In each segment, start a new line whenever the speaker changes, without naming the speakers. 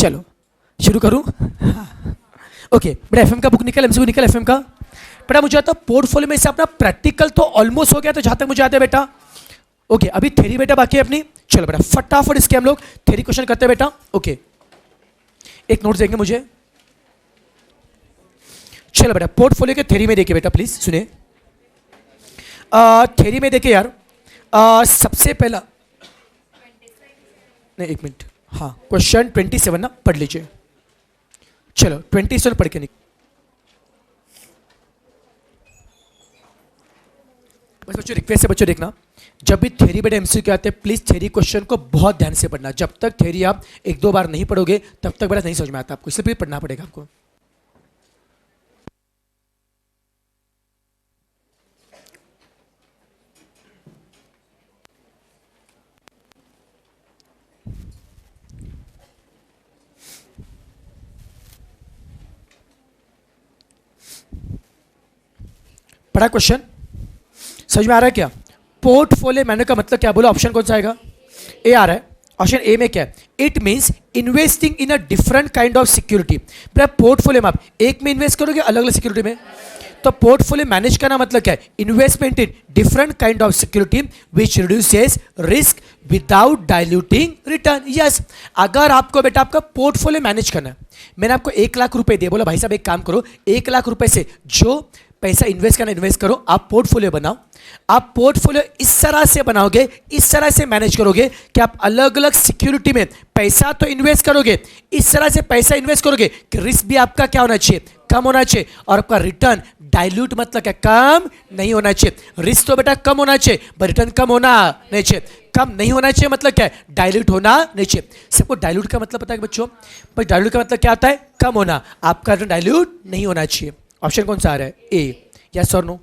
चलो शुरू करूं? ओके बेटा, एफएम का बुक निकल, एमसीक्यू निकल एफएम का। बेटा मुझे आता पोर्टफोलियो में से अपना प्रैक्टिकल तो ऑलमोस्ट हो गया, तो जहां तक मुझे आता है बेटा। ओके अभी थ्योरी बेटा बाकी है अपनी। चलो बेटा फटाफट इसके हम लोग थ्योरी क्वेश्चन करते हैं बेटा। ओके एक नोट देंगे मुझे। चलो बेटा पोर्टफोलियो के थ्योरी में देखिए बेटा, प्लीज सुनिए। थ्योरी में देखिए यार, सबसे पहला नहीं, एक मिनट, हाँ क्वेश्चन 27 ना पढ़ लीजिए। चलो 27 पढ़ के निकल। बस बच्चों रिक्वेस्ट है बच्चों, देखना जब भी थ्योरी बेटा एमसीक्यू आते हैं प्लीज थ्योरी क्वेश्चन को बहुत ध्यान से पढ़ना। जब तक थ्योरी आप एक दो बार नहीं पढ़ोगे तब तक बेटा नहीं समझ में आता आपको, इसलिए पढ़ना पड़ेगा आपको। पढ़ा क्वेश्चन? समझ में आ रहा है क्या? पोर्टफोलियो मैनेजर का मतलब क्या बोलो, ऑप्शन कौन सा आएगा? ए आ रहा है। ऑप्शन ए में क्या है? It means investing in a different kind of security. Portfolio में आप एक में इन्वेस्ट करोगे, अलग अलग सिक्योरिटी में। तो पोर्टफोलियो मैनेज करना मतलब क्या है? Investment in different kind of security which reduces risk without diluting return. Yes, अगर आपको बेटा आपका पोर्टफोलियो मैनेज करना है, मैंने आपको 1 लाख रुपए दिए, बोला भाई साहब एक काम करो, 1 लाख रुपए से जो पैसा इन्वेस्ट करना इन्वेस्ट करो, आप पोर्टफोलियो बनाओ। आप पोर्टफोलियो इस तरह से बनाओगे, इस तरह से मैनेज करोगे कि आप अलग अलग सिक्योरिटी में पैसा तो इन्वेस्ट करोगे, इस तरह से पैसा इन्वेस्ट करोगे कि रिस्क भी आपका क्या होना चाहिए? कम होना चाहिए, और आपका रिटर्न डाइल्यूट मतलब क्या? कम नहीं होना चाहिए। रिस्क तो बेटा कम होना चाहिए, पर रिटर्न कम होना नहीं चाहिए। कम नहीं होना चाहिए मतलब क्या है? डाइल्यूट होना नहीं चाहिए। सबको डाइल्यूट का मतलब पता है बच्चों? पर डाइल्यूट का मतलब क्या होता है? कम होना। आपका रिटर्न डाइल्यूट नहीं होना चाहिए। ऑप्शन कौन सा आ रहा है? ए, यस और नो?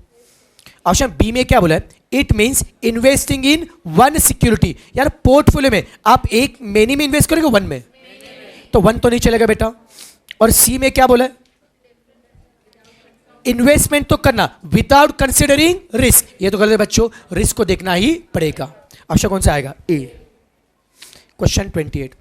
ऑप्शन बी में क्या बोला है? It means investing in one security. यार पोर्टफोलियो में आप एक मेनी में इन्वेस्ट करोगे, वन में, तो वन तो नहीं चलेगा बेटा। और सी में क्या बोला है? इन्वेस्टमेंट तो करना विदाउट कंसिडरिंग रिस्क। ये तो गलत है बच्चों, रिस्क को देखना ही पड़ेगा। ऑप्शन कौन सा आएगा? ए। क्वेश्चन 28।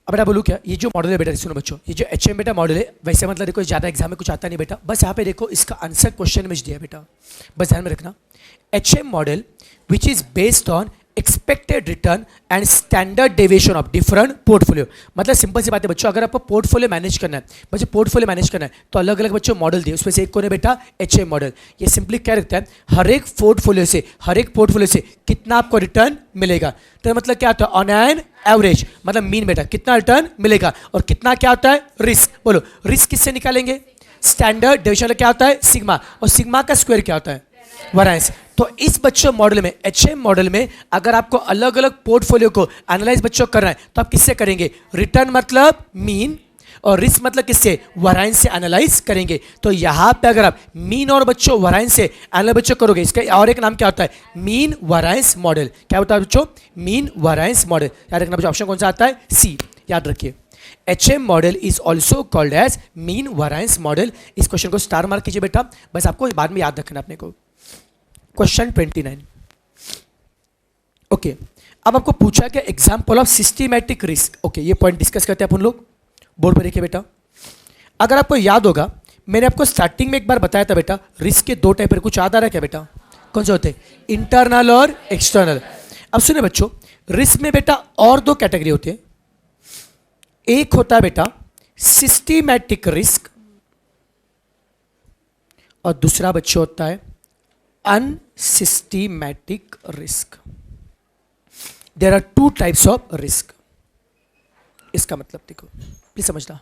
अब बेटा बोलूँ क्या? ये जो मॉडल है बेटा, सुनो बच्चों, ये जो एचएम बेटा मॉडल है, वैसे मतलब देखो ज़्यादा एग्जाम में कुछ आता नहीं बेटा, बस यहाँ पे देखो इसका आंसर क्वेश्चन में दिया बेटा, बस ध्यान में रखना। HM model which is based on expected return and standard deviation of different portfolio. मतलब सिंपल सी बात है बच्चों, अगर आपको पोर्टफोलियो मैनेज करना है, बच्चों पोर्टफोलियो मैनेज करना है तो अलग अलग बच्चों मॉडल दिए, उसमें से एक कौन है बेटा? HM model. ये सिंपली क्या रखता है? हर एक पोर्टफोलियो से कितना आपको रिटर्न मिलेगा। तो मतलब क्या होता है? ऑन एन एवरेज, मतलब मीन बेटा कितना रिटर्न मिलेगा, और कितना क्या होता है? रिस्क। बोलो रिस्क किससे निकालेंगे? स्टैंडर्ड डेविएशन क्या होता है? सिग्मा, और सिग्मा का स्क्वायर क्या होता है? वैरिएंस। तो इस बच्चों मॉडल में, एचएम मॉडल में, अगर आपको अलग अलग पोर्टफोलियो को एनालाइज बच्चों करना है तो आप किससे करेंगे? रिटर्न मतलब मीन, और रिस्क मतलब किससे? वैरिएंस से एनालाइज करेंगे। तो यहां पे अगर आप मीन और बच्चों वैरिएंस से एनालाइज बच्चों करोगे, इसका और एक नाम क्या होता है? Mean variance model. क्या होता है बच्चों? Mean variance model. याद रखना बच्चों, ऑप्शन कौन सा आता है? सी, याद रखिए। HM model is also called as mean variance model. इस क्वेश्चन को स्टार मार्क कीजिए बेटा, बस आपको बाद में याद रखना अपने को। क्वेश्चन 29। ओके, अब आपको पूछा कि example of systematic risk. Okay, ये पॉइंट डिस्कस करते हैं अपन लोग। बोर्ड पर देखिए बेटा, अगर आपको याद होगा मैंने आपको स्टार्टिंग में एक बार बताया था बेटा, रिस्क के दो टाइप है। कुछ याद आ रहा है क्या बेटा? कौन से होते हैं? इंटरनल और एक्सटर्नल। अब सुनिए बच्चों, रिस्क में बेटा और दो कैटेगरी होते हैं। एक होता है बेटा सिस्टमैटिक रिस्क, और दूसरा बच्चों होता है unsystematic risk. There are two types of risk. इसका मतलब देखो, प्लीज समझना।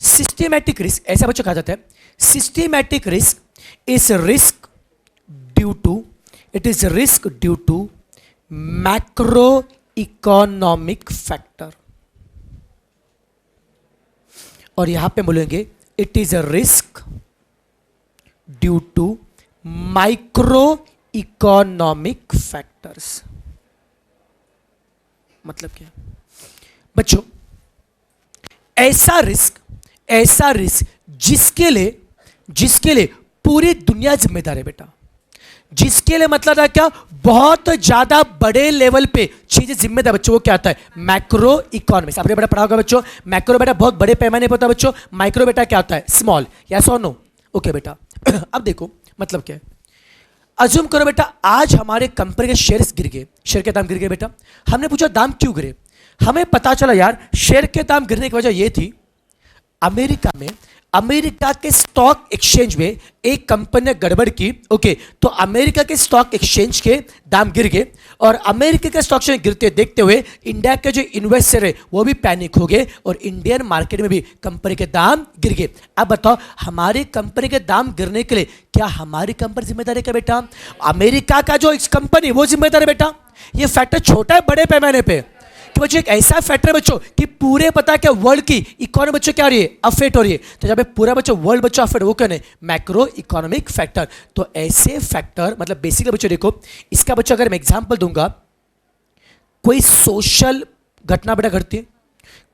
सिस्टमैटिक रिस्क ऐसा बच्चों कहा जाता है, systematic risk is risk due to, it is risk due to macro economic factor, और यहां पे बोलेंगे it is a risk due to micro economic factors. मतलब क्या बच्चों? ऐसा रिस्क जिसके लिए पूरी दुनिया जिम्मेदार है बेटा, जिसके लिए मतलब है क्या, बहुत ज्यादा बड़े लेवल पे चीजें जिम्मेदार बच्चों, वो क्या आता है, मैक्रो इकोनॉमिक्स। आपने बेटा पढ़ा होगा बच्चों, मैक्रो बेटा बहुत बड़े पैमाने पर होता है बच्चों, माइक्रो बेटा क्या होता है, स्मॉल, यस और नो, ओके बेटा। अब देखो मतलब क्या है, अज्यूम करो बेटा आज हमारे कंपनी के शेयर्स गिर गए, शेयर के दाम गिर गए बेटा। हमने पूछा दाम क्यों गिरे, हमें पता चला यार शेयर के दाम गिरने की वजह ये थी, अमेरिका के स्टॉक एक्सचेंज में एक कंपनी ने गड़बड़ की, ओके, तो अमेरिका के स्टॉक एक्सचेंज के दाम गिर गए, और अमेरिका के स्टॉक एक्सचेंज गिरते देखते हुए इंडिया के जो इन्वेस्टर है वो भी पैनिक हो गए और इंडियन मार्केट में भी कंपनी के दाम गिर गए। अब बताओ हमारी कंपनी के दाम गिरने के लिए क्या हमारी कंपनी जिम्मेदार है क्या बेटा, अमेरिका का जो कंपनी वो जिम्मेदार है बेटा। ये फैक्टर छोटा है बड़े पैमाने पे कि बच्चों एक ऐसा फैक्टर बच्चों कि पूरे पता क्या वर्ल्ड की इकोनॉमी बच्चों क्या हो रही है, अफेक्ट हो रही है। तो जब पूरा बच्चों वर्ल्ड बच्चों अफेक्ट, वो क्या है, मैक्रो इकोनॉमिक फैक्टर। तो ऐसे फैक्टर मतलब बेसिकली बच्चों देखो इसका बच्चों अगर मैं एग्जांपल दूंगा, कोई सोशल घटना बेटा घटती है,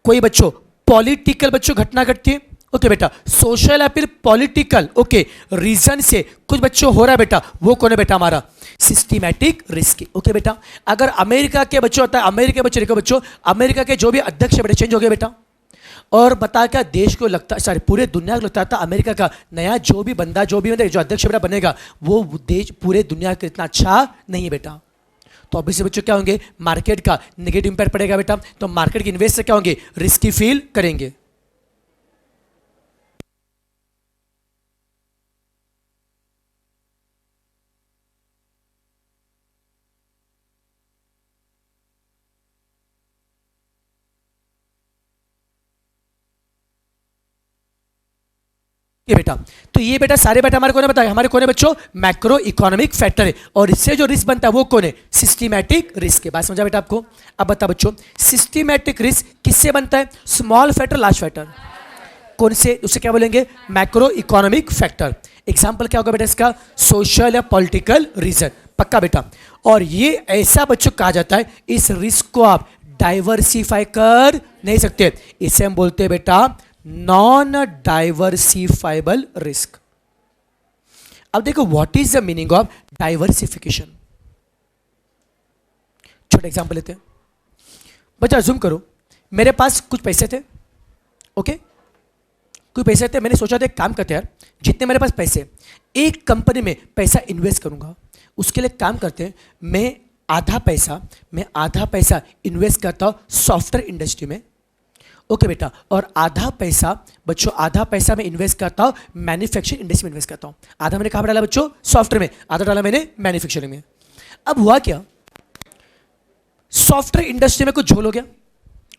कोई बच्चों पॉलिटिकल बच्चों घटना घटती है, ओके बेटा, सोशल या फिर पॉलिटिकल ओके रीजन से कुछ बच्चों हो रहा है बेटा, वो कौन है बेटा, हमारा सिस्टमैटिक रिस्क, ओके बेटा। अगर अमेरिका के बच्चों होता है, अमेरिका बच्चों देखो बच्चों, अमेरिका के जो भी अध्यक्ष बेटा चेंज हो गए बेटा, और बता क्या देश को लगता, सॉरी पूरे दुनिया को लगता था अमेरिका का नया जो भी बंदा जो अध्यक्ष बेटा बनेगा वो देश पूरे दुनिया का इतना अच्छा नहीं है बेटा। तो ऑब्वियसली बच्चों क्या होंगे, मार्केट का नेगेटिव इंपैक्ट पड़ेगा बेटा, तो मार्केट के इन्वेस्टर क्या होंगे, रिस्की फील करेंगे। ये बेटा, तो ये बेटा सारे बेटा हमारे कौन है बताए, हमारे कौन है बच्चों, मैक्रो इकोनॉमिक फैक्टर है, और इससे जो रिस्क बनता है वो कौन है, सिस्टमैटिक रिस्क है। बात समझा बेटा आपको। अब बता बच्चों सिस्टमैटिक रिस्क किससे बनता है, स्मॉल फैक्टर लार्ज फैक्टर, कौन से, उसे क्या बोलेंगे, मैक्रो इकोनॉमिक फैक्टर। एग्जाम्पल क्या होगा बेटा इसका, सोशल या पॉलिटिकल रीजन, पक्का बेटा। और ये ऐसा बच्चों कहा जाता है, इस रिस्क को आप डाइवर्सिफाई कर नहीं सकते, इसे हम बोलते हैं बेटा नॉन डाइवर्सिफाइबल रिस्क। अब देखो what is the meaning of diversification. छोटा एग्जांपल लेते हैं बच्चा, अज्यूम करो मेरे पास कुछ पैसे थे, ओके, कुछ पैसे थे, मैंने सोचा था एक काम करते यार, जितने मेरे पास पैसे एक कंपनी में पैसा इन्वेस्ट करूंगा, उसके लिए काम करते हैं, मैं आधा पैसा इन्वेस्ट करता हूं सॉफ्टवेयर इंडस्ट्री में, ओके बेटा, और आधा पैसा मैं इन्वेस्ट करता हूं मैन्युफैक्चरिंग इंडस्ट्री में इन्वेस्ट करता हूं। आधा मैंने कहां डाला बच्चों, सॉफ्टवेयर में, आधा डाला मैंने मैन्युफैक्चरिंग में। अब हुआ क्या, सॉफ्टवेयर इंडस्ट्री में कुछ झोल हो गया,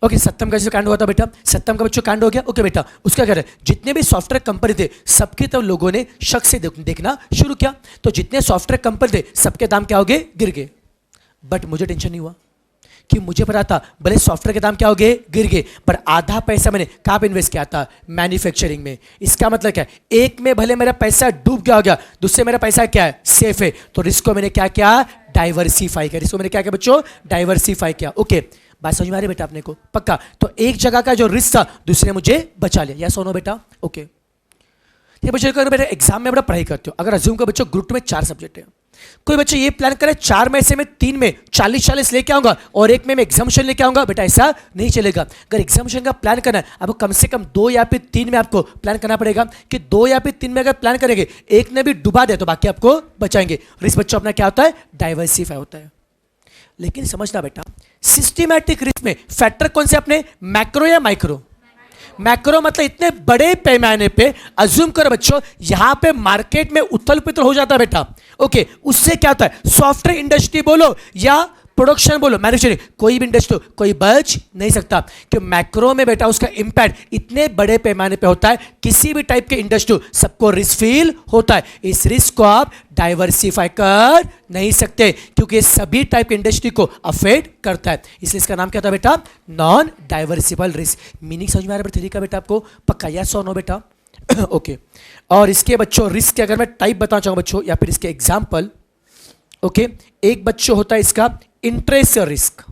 ओके, सत्यम का कांड हुआ था बेटा, सत्यम का बच्चों कांड हो गया, ओके बेटा, उसका क्या है, जितने भी सॉफ्टवेयर कंपनी थे सबके तब लोगों ने शक से देखना शुरू किया, तो जितने सॉफ्टवेयर कंपनी थे सबके दाम क्या हो गए, गिर गए। बट मुझे टेंशन नहीं हुआ कि मुझे पता था भले सॉफ्टवेयर के दाम क्या हो गए, गिर गए, पर आधा पैसा मैंने कहां पे इन्वेस्ट किया था, मैन्युफैक्चरिंग में। इसका मतलब क्या है, एक में भले मेरा पैसा डूब गया हो गया, दूसरे मेरा पैसा क्या है, सेफ है, तो रिस्क को मैंने क्या किया, डाइवर्सिफाई किया। रिस्क को मैंने क्या किया बच्चों, डाइवर्सिफाई किया, ओके। बात समझ में आ रही बेटा अपने को, पक्का। तो एक जगह का जो रिस्क था दूसरे ने मुझे बचा लिया, या सोनो बेटा, ओके। ये बच्चे बेटा एग्जाम में बड़ा पढ़ाई करते हो, अगर अज्यूम का बच्चों ग्रुप में 4 सब्जेक्ट है, कोई बच्चे ये प्लान करे 4 में से मैं 3 में 40-40 लेके आऊंगा और एक में मैं एग्जामिनेशन लेके आऊंगा, बेटा ऐसा नहीं चलेगा। अगर एग्जामिनेशन का प्लान करना है आपको कम से कम 2 या फिर 3 में आपको प्लान करना पड़ेगा, कि 2 या फिर 3 में अगर प्लान करेंगे, एक ने भी डुबा दे तो बाकी आपको बचाएंगे। रिस्क बच्चों अपना क्या होता है, डाइवर्सिफाई होता है। लेकिन समझना बेटा सिस्टमैटिक रिस्क में फैक्टर कौन से अपने, मैक्रो या माइक्रो, मैक्रो मतलब इतने बड़े पैमाने पे, अज्यूम करो बच्चों यहां पे मार्केट में उथल पुथल हो जाता है बेटा, ओके, उससे क्या होता है, सॉफ्टवेयर इंडस्ट्री बोलो या प्रोडक्शन बोलो, मैन्युफैक्चरिंग, कोई भी इंडस्ट्री कोई बच नहीं सकता, कि मैक्रो में बेटा उसका इंपैक्ट इतने बड़े पैमाने पे होता है, किसी भी टाइप के इंडस्ट्री सबको रिस्क फील होता है। इस रिस्क को आप डाइवर्सिफाई कर नहीं सकते, क्योंकि सभी टाइप के इंडस्ट्री को अफेक्ट करता है, इसलिए इसका नाम क्या था बेटा, नॉन डाइवर्सिबल रिस्क। मीनिंग समझ में आ रहा है तरीका बेटा आपको, पक्का, यस और नो बेटा, ओके। और इसके बच्चों रिस्क के अगर मैं टाइप बताना चाहूँ बच्चों, या फिर इसके एग्जाम्पल, ओके, एक बच्चों होता है इसका इंटरेस्ट रिस्क,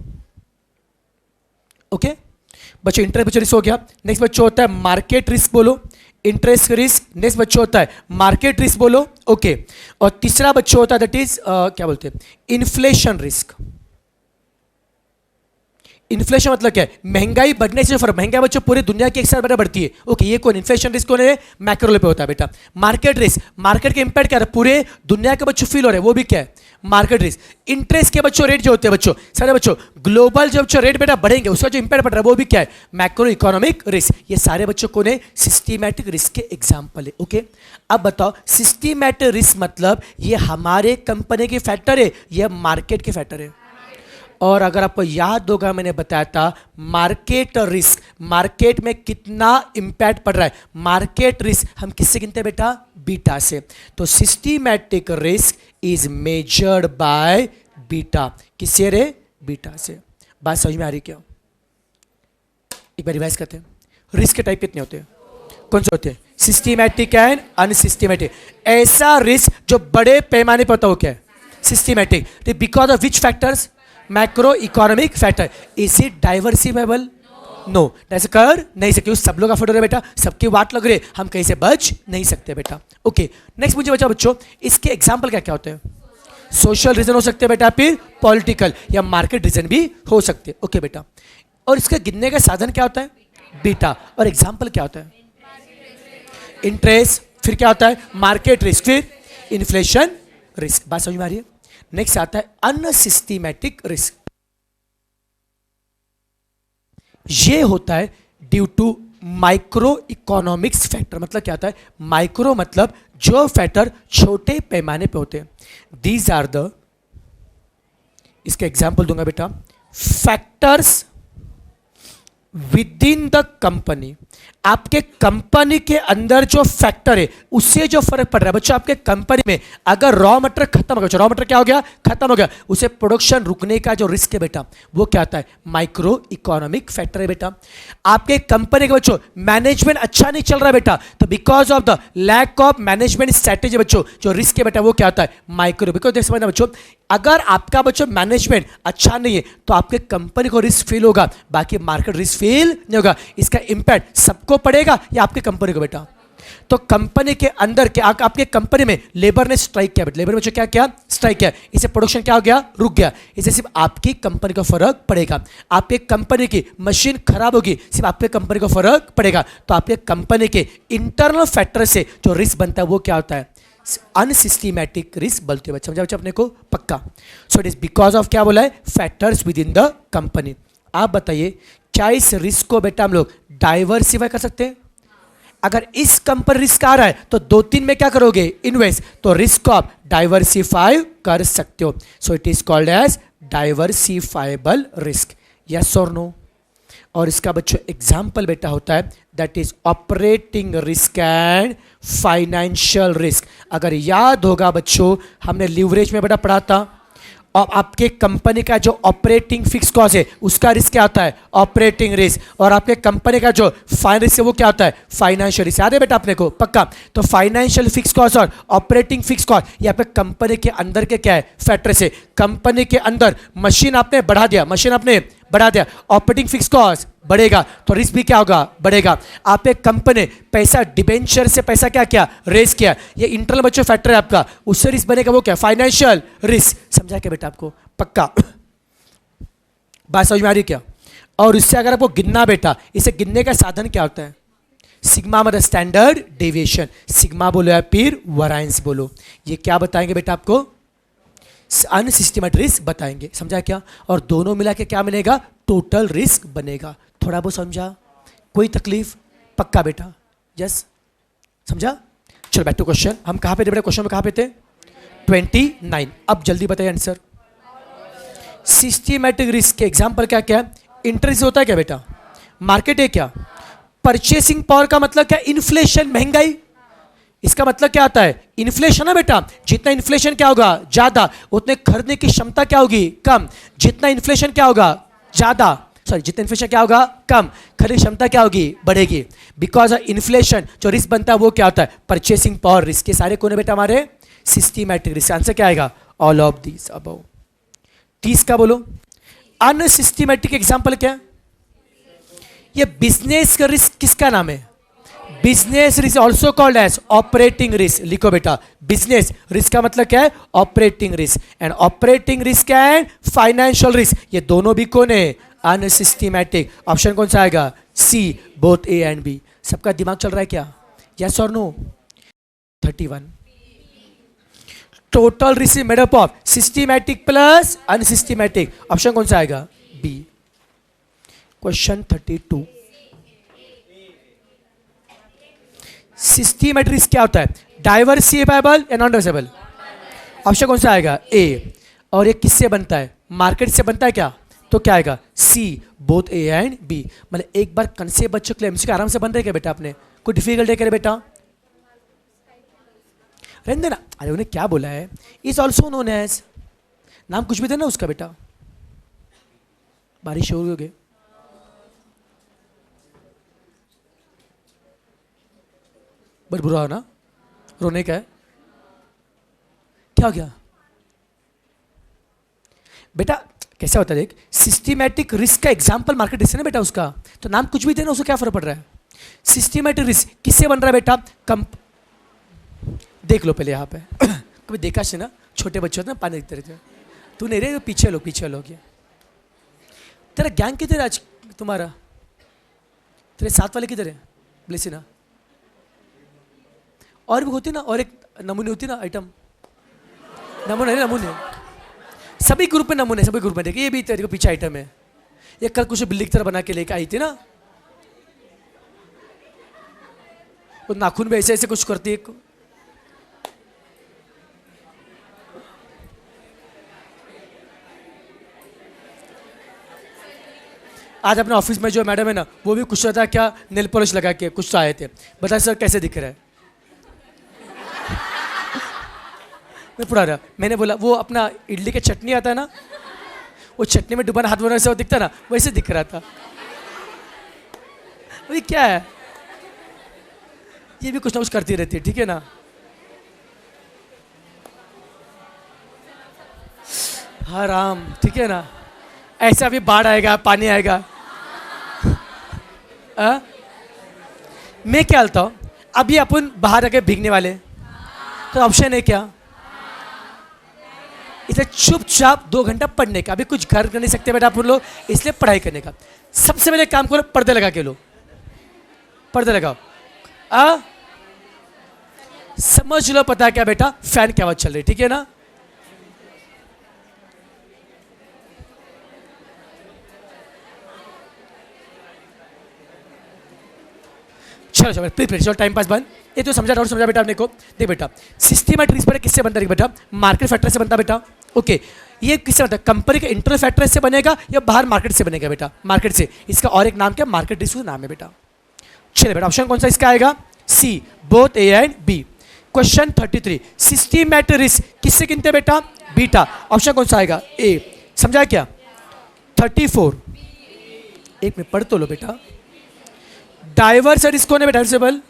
ओके, बच्चों इंटरेस्ट बच्चों रिस्क हो गया। नेक्स्ट बच्चों होता है मार्केट रिस्क, बोलो इंटरेस्ट रिस्क। नेक्स्ट बच्चों होता है मार्केट रिस्क, बोलो ओके। और तीसरा बच्चों होता है दैट इज क्या बोलते हैं, इन्फ्लेशन रिस्क। इन्फ्लेशन मतलब क्या है, महंगाई बढ़ने से जो फर्क, महंगाई बच्चों पूरी दुनिया की एक साथ बेटा बढ़ती है, ओके ये कौन, इन्फ्लेशन रिस्क कौन है, मैक्रो लेवल पे होता है बेटा। मार्केट रिस्क, मार्केट के इंपैक्ट क्या है, पूरे दुनिया के बच्चों फील हो रहे हैं, वो भी क्या है, मार्केट रिस्क। इंटरेस्ट के बच्चों रेट जो होते हैं बच्चों, सारे बच्चों ग्लोबल जो बच्चों रेट बेटा बढ़ेंगे उसका जो इंपैक्ट पड़ रहा है वो भी क्या है, मैक्रो इकोनॉमिक रिस्क। ये सारे बच्चों कौन है, सिस्टमैटिक रिस्क के एग्जाम्पल है, ओके। अब बताओ सिस्टमैटिक रिस्क मतलब ये हमारे कंपनी के फैक्टर है, ये मार्केट के फैक्टर है। और अगर आपको याद होगा मैंने बताया था मार्केट रिस्क, मार्केट में कितना इंपैक्ट पड़ रहा है, मार्केट रिस्क हम किससे गिनते हैं बेटा, बीटा से। तो systematic risk is measured by beta, किससे रे, बीटा से। बात समझ में आ रही क्या, एक बार रिवाइज करते हैं। रिस्क के टाइप कितने होते हैं, कौन से होते हैं, सिस्टमैटिक एंड अनसिस्टमैटिक। ऐसा रिस्क जो बड़े पैमाने पर होता है वो क्या है, systematic. Because of which factors, macro economic factor. Is it diversifiable, no, ऐसे कर नहीं सकते, सब लोग अफोर्ड हो रहे बेटा, सबकी वाट लग रही है, हम कहीं से बच नहीं सकते बेटा, ओके। नेक्स्ट मुझे बचा बच्चों, इसके एग्जाम्पल क्या क्या होते हैं, सोशल रीजन हो सकते हैं बेटा, फिर पॉलिटिकल या मार्केट रीजन भी हो सकते हैं, ओके बेटा। और इसके गिनने का साधन क्या होता है, बीटा। और एग्जाम्पल क्या होता है, इंटरेस्ट, फिर क्या होता है मार्केट रिस्क, फिर इन्फ्लेशन रिस्क। बात समझ में आ रही है। नेक्स्ट आता है अनसिस्टमैटिक रिस्क। ये होता है due to micro economics factor. मतलब क्या होता है, माइक्रो मतलब जो फैक्टर छोटे पैमाने पे होते हैं। दीज आर द, इसका एग्जांपल दूंगा बेटा, factors with in the company. आपके कंपनी के अंदर जो फैक्टर है उससे जो फर्क पड़ रहा है बच्चों, आपके कंपनी में अगर रॉ मटेरियल खत्म हो गया, रॉ मटेरियल क्या हो गया, खत्म हो गया, उसे प्रोडक्शन रुकने का जो रिस्क है बेटा वो क्या आता है, माइक्रो इकोनॉमिक फैक्टर है बेटा। आपके कंपनी के बच्चों मैनेजमेंट अच्छा नहीं चल रहा है बेटा, तो because of the lack of management strategy बच्चों जो रिस्क है बेटा वो क्या आता है, माइक्रो। बिकॉज देख समझना बच्चों, अगर आपका बच्चों मैनेजमेंट अच्छा नहीं है तो आपके कंपनी को रिस्क फील होगा, बाकी मार्केट रिस्क फील नहीं होगा। इसका इंपैक्ट सबको पड़ेगा या आपके कंपनी को बेटा। तो कंपनी के अंदर के आपके कंपनी में लेबर ने स्ट्राइक किया बेटा, लेबर में क्या क्या स्ट्राइक किया, इससे प्रोडक्शन क्या हो गया, रुक गया। इससे सिर्फ आपकी कंपनी को फर्क पड़ेगा। आपके कंपनी की मशीन खराब होगी, सिर्फ आपके कंपनी को फर्क पड़ेगा। तो आपके कंपनी के इंटरनल फैक्टर से जो रिस्क बनता है वो क्या होता है, अनसिस्टमैटिक रिस्क बोलते हैं। समझा बच्चा अपने को पक्का। सो इट इज बिकॉज ऑफ क्या बोला है, factors with in the company. आप बताइए क्या इस रिस्क को बेटा हम लोग डाइवर्सिफाई कर सकते हैं? अगर इस कंपनी रिस्क आ रहा है तो 2-3 में क्या करोगे, इन्वेस्ट, तो रिस्क को आप डाइवर्सिफाई कर सकते हो। So it is called as diversifiable risk, yes और नो। और इसका बच्चों एग्जाम्पल बेटा होता है that is operating risk and financial risk. अगर याद होगा बच्चों हमने लीवरेज में बेटा पढ़ा था, और आपके कंपनी का जो ऑपरेटिंग फिक्स कॉस्ट है उसका रिस्क क्या होता है, ऑपरेटिंग रिस्क। और आपके कंपनी का जो फाइनेंस रिस्क है वो क्या होता है, फाइनेंशियल रिस्क। याद है बेटा अपने को पक्का। तो फाइनेंशियल फिक्स कॉस्ट और ऑपरेटिंग फिक्स कॉस्ट ये आपके कंपनी के अंदर के क्या है, फैक्टर से। कंपनी के अंदर मशीन आपने बढ़ा दिया, मशीन आपने बढ़ा दिया, ऑपरेटिंग फिक्स कॉस्ट बढ़ेगा तो रिस्क भी क्या होगा, बढ़ेगा। आप एक कंपनी पैसा डिबेंचर से पैसा क्या किया, रेस किया, ये इंटरनल बच्चों फैक्टर है आपका, उससे रिस्क बनेगा वो क्या, फाइनेंशियल रिस्क। समझा क्या बेटा आपको पक्का, बात समझ में आ रही क्या? और इससे अगर आपको गिनना बेटा, इसे गिनने का साधन क्या होता है, सिग्मा मतलब स्टैंडर्ड डेविएशन, सिग्मा बोलो या फिर वरायंस बोलो। ये क्या बताएंगे बेटा आपको, अनसिस्टमैटिक रिस्क बताएंगे। समझा क्या? और दोनों मिला के क्या मिलेगा, टोटल रिस्क बनेगा। थोड़ा बहुत समझा, कोई तकलीफ? पक्का बेटा, यस समझा। चलो बैक टू क्वेश्चन। हम कहां पे थे बेटा, क्वेश्चन में कहां पे थे, 29। अब जल्दी बताइए आंसर। सिस्टमैटिक रिस्क के एग्जांपल क्या क्या है, इंटरेस्ट होता है क्या बेटा, मार्केट है क्या, परचेसिंग पावर का मतलब क्या, इन्फ्लेशन महंगाई, इसका मतलब क्या आता है, इन्फ्लेशन है बेटा। जितना इन्फ्लेशन क्या होगा ज्यादा, उतने खरीदने की क्षमता क्या होगी, कम। जितना इन्फ्लेशन क्या होगा ज्यादा, सॉरी जितना इन्फ्लेशन क्या होगा कम, खरीद क्षमता क्या होगी, बढ़ेगी। बिकॉज ऑफ इन्फ्लेशन जो रिस्क बनता है वो क्या होता है, परचेसिंग पावर रिस्क। के सारे कौन है बेटा हमारे, सिस्टमैटिक रिस्क। आंसर क्या आएगा, ऑल ऑफ दीज अबव। 30 का बोलो। अनसिस्टमैटिक एग्जांपल क्या है, ये बिजनेस का रिस्क किसका नाम है? Business risk also called as operating risk. लिखो बेटा, बिजनेस रिस्क का मतलब क्या है? Operating risk. And operating risk and financial risk, ये दोनों भी कौन है? अनसिस्टेमैटिक. ऑप्शन कौन सा आएगा? C, both A and B. सबका दिमाग चल रहा है क्या? यस और no? 31. Total risk made up of systematic plus unsystematic. Option कौन सा आएगा? बी. क्वेश्चन 32. सिस्टमैटिक रिस्क क्या होता है? डाइवर्सिफाइबल या नॉन डाइवर्सिफाइबल? ऑप्शन कौन सा आएगा? ए. और ये किससे बनता है? मार्केट से बनता है क्या? तो क्या आएगा? C, both A and B. मतलब एक बार कंसेप्ट बच्चों के लिए एमसीक्यू आराम से बन रहे क्या बेटा? आपने कोई डिफिकल्ट है क्या बेटा? रहने देना. अरे उन्हें क्या बोला है? इज ऑल्सो नोन एज, नाम कुछ भी देना उसका बेटा. बारिश हो गई, बस बुरा हो ना, रोने का है? क्या हो गया बेटा? कैसा होता है देख, सिस्टमैटिक रिस्क का एग्जांपल मार्केट रिस्क है ना बेटा उसका, तो नाम कुछ भी देना उसको क्या फर्क पड़ रहा है? सिस्टमैटिक रिस्क किससे बन रहा है बेटा? देख लो पहले यहाँ पे कभी देखा से ना, छोटे बच्चे होते ना पानी देखते रहते, तू नहीं रहे, पीछे लोग ये. तेरा गैंग किधर है आज तुम्हारा? तेरे साथ वाले किधर है? ब्लेसिना. और भी होती ना, और एक नमूने होती ना आइटम, नमूने सभी ग्रुप में नमूने, सभी ग्रुप में. देखिए ये भी तेरे को पीछे आइटम है. ये कल कुछ बिल्ली की तरह बना के लेके आई थी ना, वो नाखून भी ऐसे ऐसे कुछ करती है. आज अपने ऑफिस में जो मैडम है ना, वो भी कुछ था क्या, नेल पॉलिश लगा के कुछ तो आए थे. बता सर कैसे दिख रहा है? मैं पढ़ा रहा, मैंने बोला वो अपना इडली के चटनी आता है ना, वो चटनी में डुबाना हाथ बनाने से वो दिखता ना, वैसे दिख रहा था. अभी क्या है, ये भी कुछ ना कुछ करती रहती है, ठीक है ना. हाँ राम, ठीक है ना. ऐसा भी बाढ़ आएगा, पानी आएगा. मैं क्या बोलता हूँ, अभी अपन बाहर आके भीगने वाले, तो ऑप्शन है क्या? इसलिए चुपचाप 2 घंटा पढ़ने का. अभी कुछ घर कर नहीं सकते बेटा अपन लोग, इसलिए पढ़ाई करने का. सबसे पहले काम करो, पर्दे लगा के लो, पर्दे लगाओ. समझ लो पता क्या बेटा, फैन की आवाज चल रही, ठीक है ना. चलो चलो टाइम पास बंद. ये तो समझा, डाउट समझा बेटा आपने को. देख बेटा, सिस्टमैटिक रिस्क किससे बनता है बेटा? मार्केट फैक्टर से बनता बेटा. ओके, ये किससे बनता है? कंपनी के इंटरनल फैक्टर से बनेगा या बाहर मार्केट से बनेगा बेटा? मार्केट से. इसका और एक नाम क्या? मार्केट रिस्क नाम है बेटा. चलिए बेटा, ऑप्शन कौन सा इसका आएगा? C, both A and B. Question 33. Systematic risk किससे गिनते बेटा? बीटा. ऑप्शन कौन सा आएगा? ए. समझा क्या? 34. एक में पढ़ तो लो बेटा. डाइवर्स रिस्क कौन है बेटा? डाइवर्सिबल,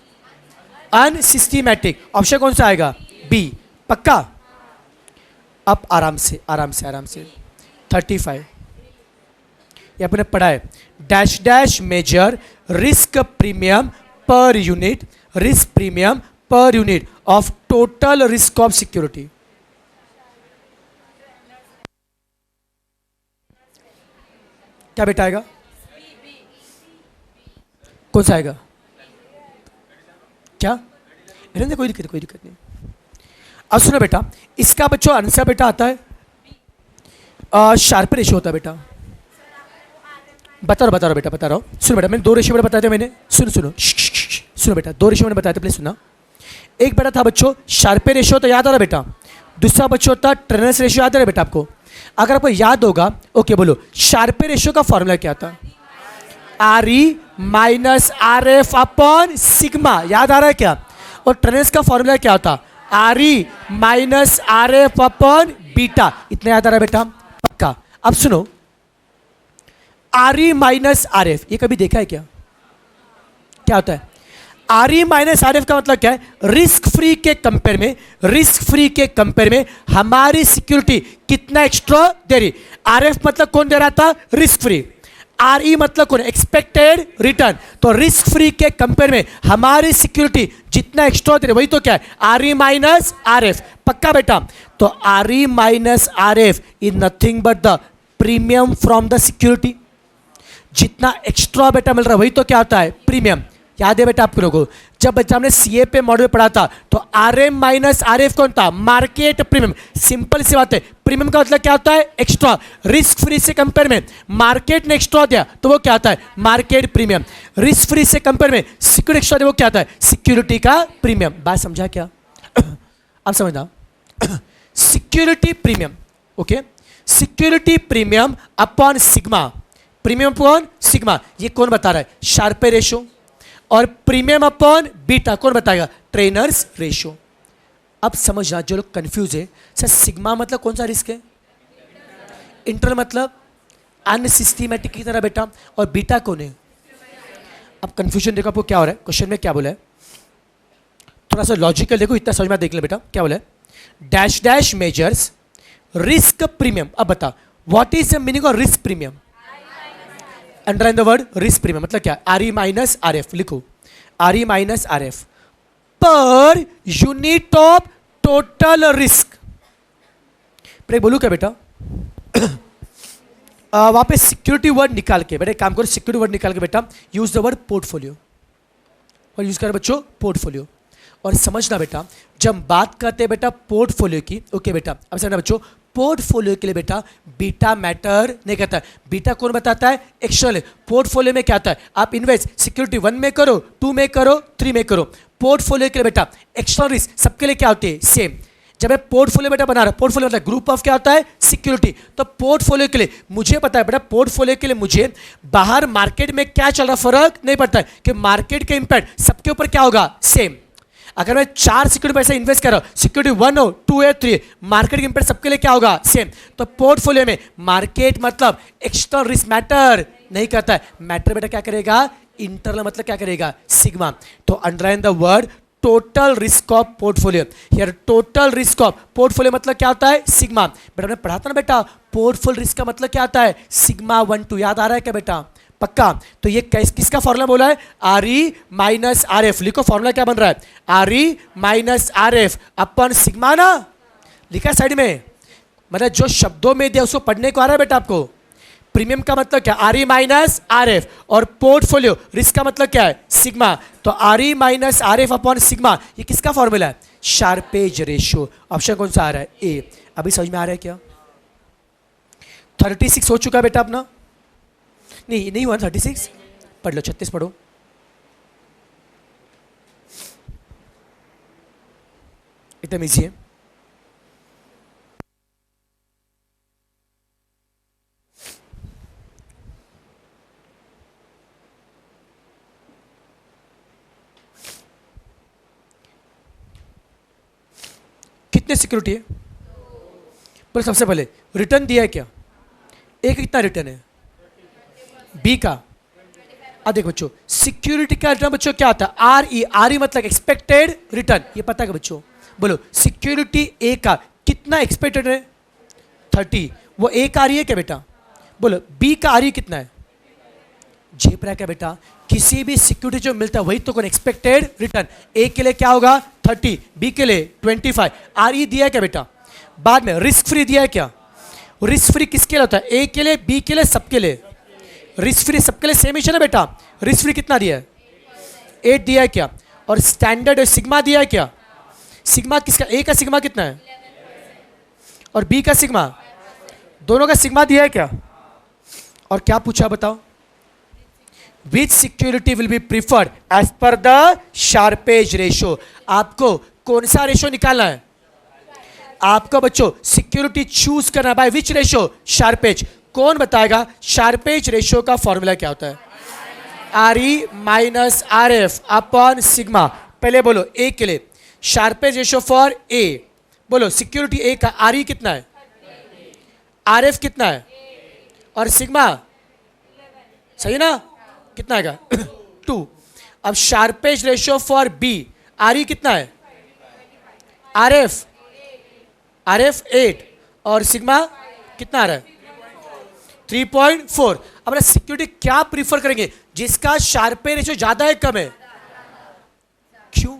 अनसिस्टमैटिक. ऑप्शन कौन सा आएगा? बी. पक्का? अब आराम से 35. ये अपने पढ़ा है. Dash dash measure risk premium per unit, risk premium per unit of total risk of security. क्या बेटा आएगा? कौन सा आएगा? क्या? कोई दिक्कत नहीं. अब सुनो बेटा, इसका बच्चों आंसर बेटा आता है शार्प रेशियो होता है बेटा. बता रहा हूँ. सुनो बेटा, मैंने 2 रेशियो बताए थे. मैंने सुनो बेटा, 2 रेशियो मैंने बताए थे, प्लीज सुना. एक बेटा था बच्चों शार्पे रेशियो, तो याद आ रहा बेटा. दूसरा बच्चों था ट्रेनर्स रेशियो, याद आ रहा बेटा आपको? अगर आपको याद होगा, ओके बोलो, शार्पे रेशियो का फॉर्मूला क्या था? RE minus RF upon sigma. याद आ रहा है क्या? और ट्रेनर्स का फॉर्मूला क्या होता? RE minus RF upon beta. इतना याद आ रहा है बेटा? पक्का. अब सुनो, RE माइनस RF, ये कभी देखा है क्या? क्या होता है? RE माइनस RF का मतलब क्या है? रिस्क फ्री के कंपेयर में हमारी सिक्योरिटी कितना एक्स्ट्रा दे रही. RF मतलब कौन दे रहा था? Risk free. आर ई मतलब कौन, एक्सपेक्टेड रिटर्न। तो रिस्क फ्री के कंपेयर में हमारी सिक्योरिटी जितना एक्स्ट्रा होती है वही तो क्या है, R E minus R F. पक्का बेटा? तो are E minus R F is nothing but the premium from the security. जितना एक्स्ट्रा बेटा मिल रहा है वही तो क्या होता है, प्रीमियम। याद है बेटा आप लोगों को, जब बच्चा हमने सीए पे मॉडल पढ़ा था तो R M minus R F कौन था, मार्केट प्रीमियम। सिंपल सी बात है, प्रीमियम का मतलब क्या होता है, एक्स्ट्रा। रिस्क फ्री से कंपेयर में मार्केट ने एक्स्ट्रा दिया तो वो क्या होता है, मार्केट प्रीमियम। रिस्क फ्री से कंपेयर में सिक्योरिटी एक्स्ट्रा दिया वो क्या होता है, सिक्योरिटी का प्रीमियम। बात समझा क्या? आप समझना, security premium, okay, security premium upon sigma, premium upon sigma, ये कौन बता रहा है, शार्पे रेशो। और प्रीमियम अपॉन बीटा कौन बताएगा, ट्रेनर्स रेशो। अब समझना जो लोग कंफ्यूज है, सर सिग्मा मतलब कौन सा रिस्क है, इंटरनल मतलब अनसिस्टमैटिक की तरह बेटा, और बीटा कौन है। अब कंफ्यूजन देखो आपको क्या हो रहा है, क्वेश्चन में क्या बोला है, थोड़ा सा लॉजिकल देखो, इतना समझ में देख ले बेटा क्या बोला है, dash dash measures risk premium. अब बता what is the meaning of risk premium, underline the word risk premium मतलब क्या, R E minus R F लिखो, R E minus R F per unit of total risk. बोलू क्या बेटा, वहां पे सिक्योरिटी वर्ड निकाल के बेटा, काम करो सिक्योरिटी वर्ड निकाल के बेटा यूज द वर्ड पोर्टफोलियो, और यूज करें बच्चों पोर्टफोलियो। और समझना बेटा जब बात करते हैं बेटा पोर्टफोलियो की, ओके बेटा अब समझना बच्चों, पोर्टफोलियो के लिए बेटा बीटा मैटर नहीं करता है। बीटा कौन बताता है, एक्सटर्नल। पोर्टफोलियो में क्या आता है, आप इन्वेस्ट सिक्योरिटी 1 में करो, 2 में करो, 3 में करो। पोर्टफोलियो के लिए बेटा एक्सटर्नल रिस्क सबके लिए क्या होती है, सेम। जब मैं पोर्टफोलियो बेटा बना रहा, पोर्टफोलियो मतलब ग्रुप ऑफ क्या होता है, सिक्योरिटी। तो पोर्टफोलियो के लिए मुझे पता है बेटा, पोर्टफोलियो के लिए मुझे बाहर मार्केट में क्या चल रहा फर्क नहीं पड़ता है, कि मार्केट का इंपैक्ट सबके ऊपर क्या होगा, सेम। अगर मैं 4 सिक्योरिटी पैसा इन्वेस्ट कर रहा हूं, सिक्योरिटी 1 हो, 2 है, 3, मार्केट का इंपैक्ट सबके लिए क्या होगा, सेम। तो पोर्टफोलियो में मार्केट मतलब एक्सटर्नल रिस्क मैटर नहीं करता है, मैटर बेटा क्या करेगा, इंटरनल मतलब क्या करेगा, सिग्मा। तो underline the word total risk of portfolio. यार टोटल रिस्क ऑफ पोर्टफोलियो मतलब क्या होता है, सिग्मा। बेटा हमने पढ़ा था ना बेटा, पोर्टफोलियो रिस्क का मतलब क्या आता है, सिग्मा 1 2, याद आ रहा है क्या बेटा, पक्का। तो ये किसका फॉर्मूला बोला है, R E minus R F. लिखो फॉर्मूला क्या बन रहा है, R E minus R F अपन सिग्मा ना, लिखा है साइड में। मतलब जो शब्दों में दिया उसको पढ़ने को आ रहा है बेटा आपको। प्रीमियम का मतलब क्या, R E minus R F, और पोर्टफोलियो रिस्क का मतलब क्या है, सिग्मा। तो are E minus R F upon sigma, ये किसका फॉर्मूला है, शार्पेज रेशियो। ऑप्शन कौन सा आ रहा है, ए। अभी समझ में आ रहा है क्या? 36 हो चुका है बेटा अपना, नहीं हुआ 36, पढ़ लो, 36 पढ़ो। एकदम इजी है। कितने सिक्योरिटी है, पर सबसे पहले रिटर्न दिया है क्या, एक कितना रिटर्न है, बी का। अब देखो बच्चों सिक्योरिटी का रिटर्न बच्चों क्या आता है, आर ई मतलब एक्सपेक्टेड रिटर्न, ये पता है बच्चों। बोलो सिक्योरिटी ए का कितना एक्सपेक्टेड है, 30, वो ए का आ रही है क्या बेटा, बोलो बी का आ रही कितना है, जेप रहा है क्या बेटा। किसी भी सिक्योरिटी जो मिलता है वही तो कौन, एक्सपेक्टेड रिटर्न। ए के लिए क्या होगा 30, बी के लिए 25, आर ई दिया है क्या बेटा। बाद में रिस्क फ्री दिया है क्या, रिस्क फ्री किसके लिए होता है, ए के लिए, बी के लिए, सबके लिए। रिस्क फ्री सबके लिए सेम ही है ना बेटा। रिस्क फ्री कितना दिया है, 8 दिया है क्या, और स्टैंडर्ड सिग्मा दिया है क्या, सिग्मा किसका, ए का सिग्मा कितना है, और बी का सिग्मा, दोनों का सिग्मा दिया है क्या। और क्या पूछा बताओ, which security will be preferred as per the Sharpe's ratio. आपको कौन सा रेशो निकालना है, आपको बच्चों सिक्योरिटी चूज करना है बाय विच रेशो, शार्पेज। कौन बताएगा शार्पेज रेशियो का फॉर्मूला क्या होता है, R E minus R F upon sigma. पहले बोलो ए के लिए शार्पेज रेशियो फॉर ए, बोलो सिक्योरिटी ए का आर ई कितना है, आर एफ कितना है, और सिग्मा सही ना, कितना आएगा 2। अब Sharpe's ratio for B, R E कितना है, आर एफ 8, और सिग्मा कितना आ रहा है 3.4। अब सिक्योरिटी क्या प्रीफर करेंगे? जिसका शार्पे रेशियो ज्यादा है कम है? क्यों?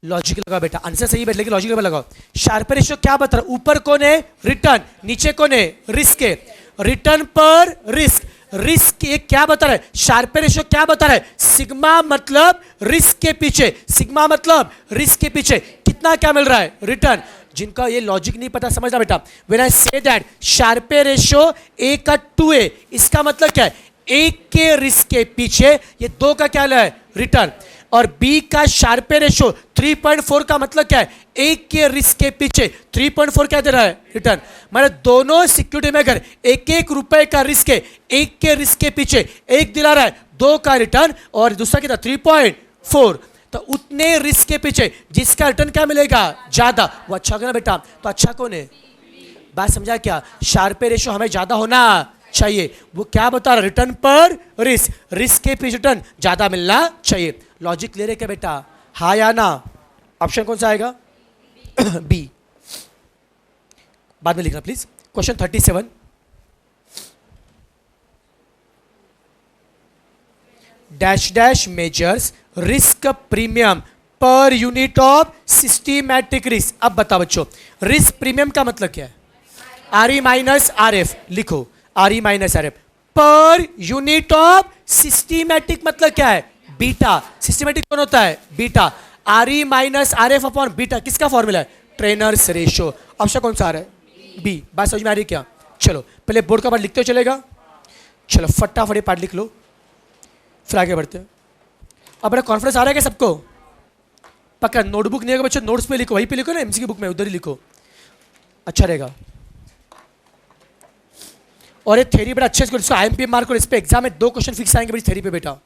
लॉजिक लगा बेटा, आंसर सही है लेकिन लॉजिक लगाओ। शार्पे रेशियो क्या बता रहा है? ऊपर कौन है? रिटर्न। नीचे कौन है? रिस्क है। रिटर्न पर रिस्क, रिस्क ये क्या बता रहा है? शार्पे रेशियो क्या बता रहा है? सिग्मा मतलब रिस्क के पीछे, सिग्मा मतलब रिस्क के पीछे कितना क्या मिल रहा है? रिटर्न। जिनका ये लॉजिक नहीं पता समझना बेटा, when I say that Sharpe ratio A का 2a, इसका मतलब क्या है? एक के रिस्क के पीछे ये दो का क्या है? रिटर्न। और बी का शार्पे रेशियो 3.4 का मतलब क्या है? एक के रिस्क के पीछे 3.4 क्या दे रहा है? रिटर्न। मतलब दोनों सिक्योरिटी में अगर एक एक रुपए का रिस्क है, एक के रिस्क के पीछे एक दिला रहा है, दो का रिटर्न, और दूसरा कितना? 3.4। तो उतने रिस्क के पीछे जिसका रिटर्न क्या मिलेगा? ज्यादा, वो अच्छा होगा ना बेटा। तो अच्छा कौन है? बात समझा क्या? शार्पे रेशियो हमें ज्यादा होना चाहिए। वो क्या बता रहा? रिटर्न पर रिस्क, रिस्क के पीछे रिटर्न ज्यादा मिलना चाहिए। लॉजिक क्लियर है क्या बेटा? हाँ या ना? ऑप्शन कौन सा आएगा? बी। बाद में लिखना please. Question 37, dash dash measures risk premium per unit of systematic risk. अब बताओ बच्चों, रिस्क प्रीमियम का मतलब क्या है? R E minus R F लिखो, R E minus R F per unit of systematic मतलब क्या है? बीटा। सिस्टमैटिक कौन होता है? Beta. R E minus R F upon beta किसका फॉर्मूला है? Treynor's ratio. ऑप्शन कौन सा आ रहा है? बी। बात समझ में आ रही क्या? चलो पहले बोर्ड का पार्ट लिखते हो चलेगा? चलो फटाफट पार्ट लिख लो, फिर आगे बढ़ते हैं। अब बड़ा कॉन्फिडेंस आ रहा है क्या सबको? पक्का नोटबुक नहीं होगा बच्चों, नोट्स पे लिखो, वहीं पे लिखो ना, एमसीक्यू बुक में उधर ही लिखो, अच्छा रहेगा। और ये थ्योरी बड़ा अच्छे से आईएमपी मार्क और इस पे एग्जाम में 2 क्वेश्चन फिक्स आएंगे बड़ी थ्योरी पे बेटा।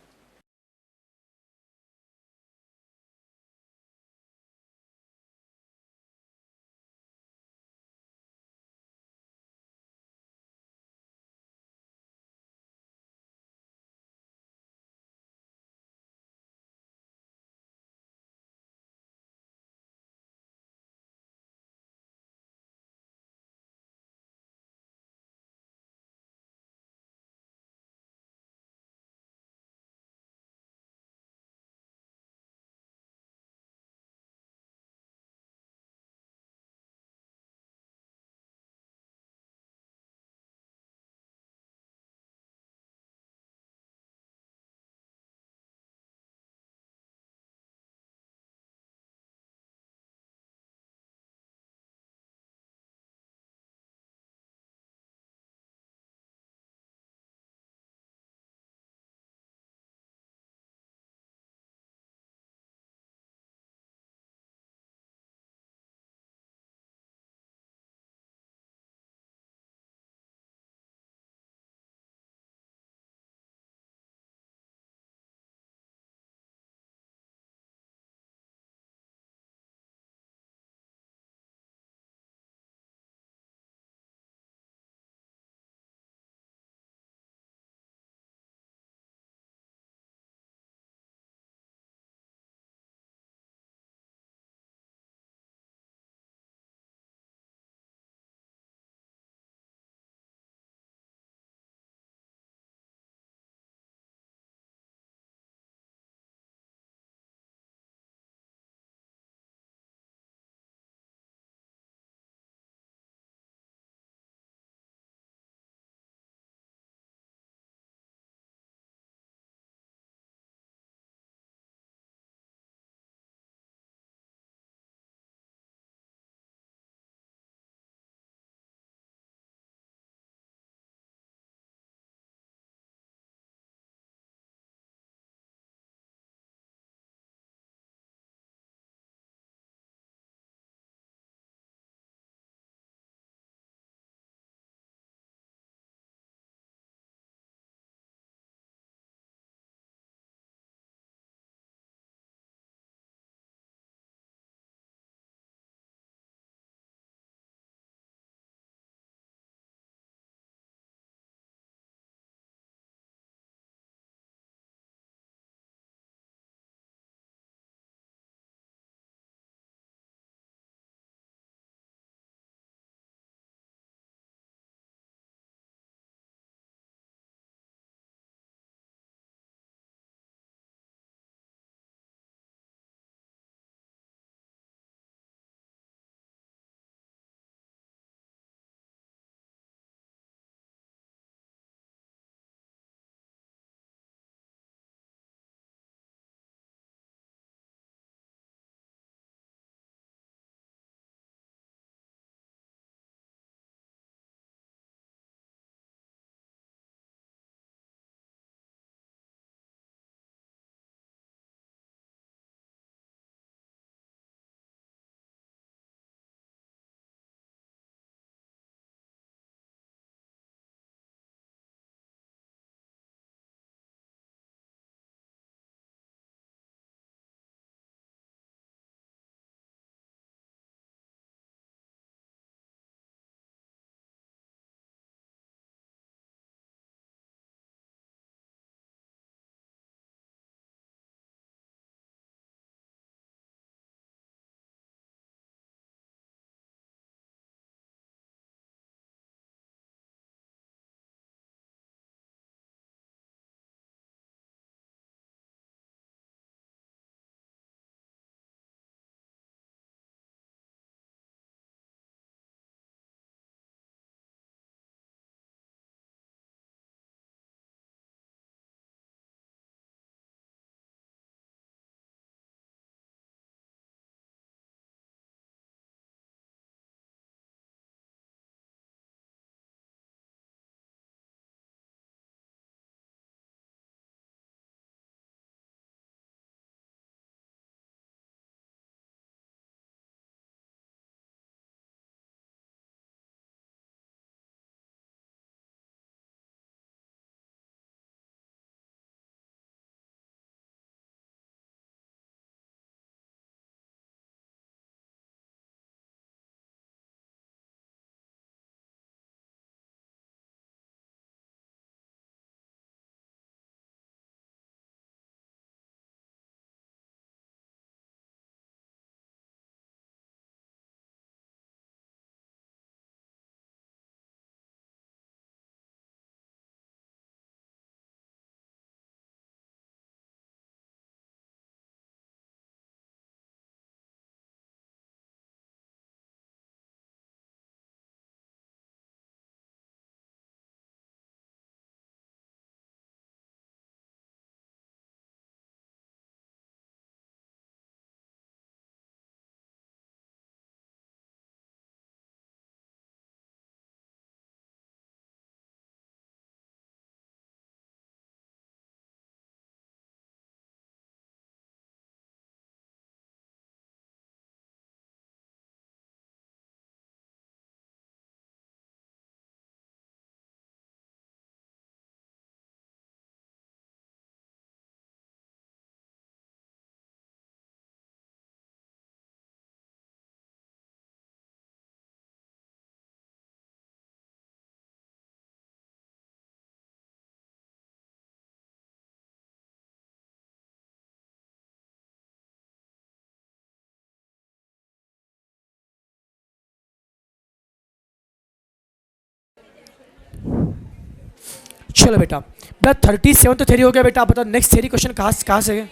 चलो बेटा, 37 तो थ्योरी हो गया बेटा। आप बताओ नेक्स्ट थ्योरी क्वेश्चन कहाँ से है?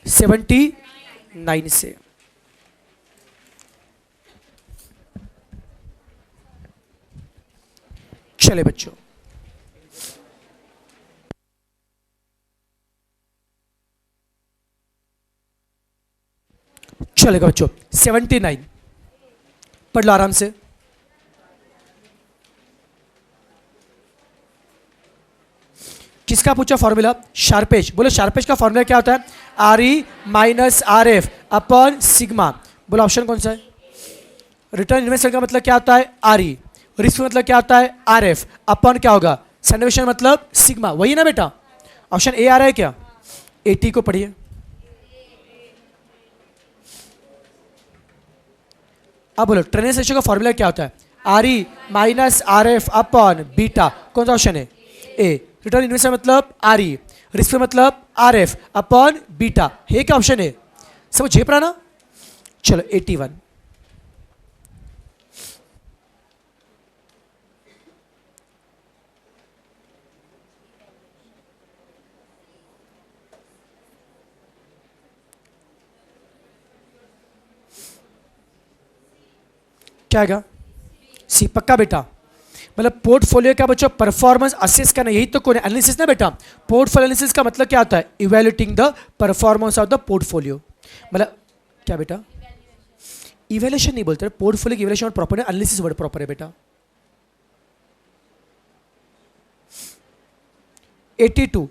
79 से। चले बच्चों, चलेगा बच्चों 79 पढ़ लो आराम से। किसका पूछा फॉर्मूला? शार्पेज। बोलो शार्पेज का फॉर्मूला क्या होता है? R E minus R F upon sigma. बोलो ऑप्शन कौन सा है? रिटर्न इन्वेस्टमेंट का मतलब क्या होता है? आर ई। रिस्क मतलब क्या होता है? आर एफ अपॉन क्या होगा? सन्निवेशन मतलब सिग्मा। वही ना बेटा? ऑप्शन ए आ रहा है क्या? 80 को पढ़िए। अब बोलो ट्रेनेस रेशियो का फॉर्मूला क्या होता है? R E minus R F upon beta. कौन सा ऑप्शन है? ए। रिटर्न इन्वेस्टमेंट मतलब आर ई, रिस्क मतलब आर एफ अपॉन बीटा। है क्या ऑप्शन है? सब झेप रहा ना? चलो 81। क्या आएगा? सी। पक्का बेटा? मतलब पोर्टफोलियो का बच्चों परफॉर्मेंस असेस करना, यही तो कौन है? एनालिसिस ना बेटा। पोर्टफोलियो एनालिसिस का मतलब क्या होता है? Evaluating the performance of the portfolio. मतलब क्या बेटा? इवैल्यूएशन नहीं बोलते, पोर्टफोलियो की इवैल्यूएशन प्रॉपर है, एनालिसिस वर्ड प्रॉपर है बेटा। 82।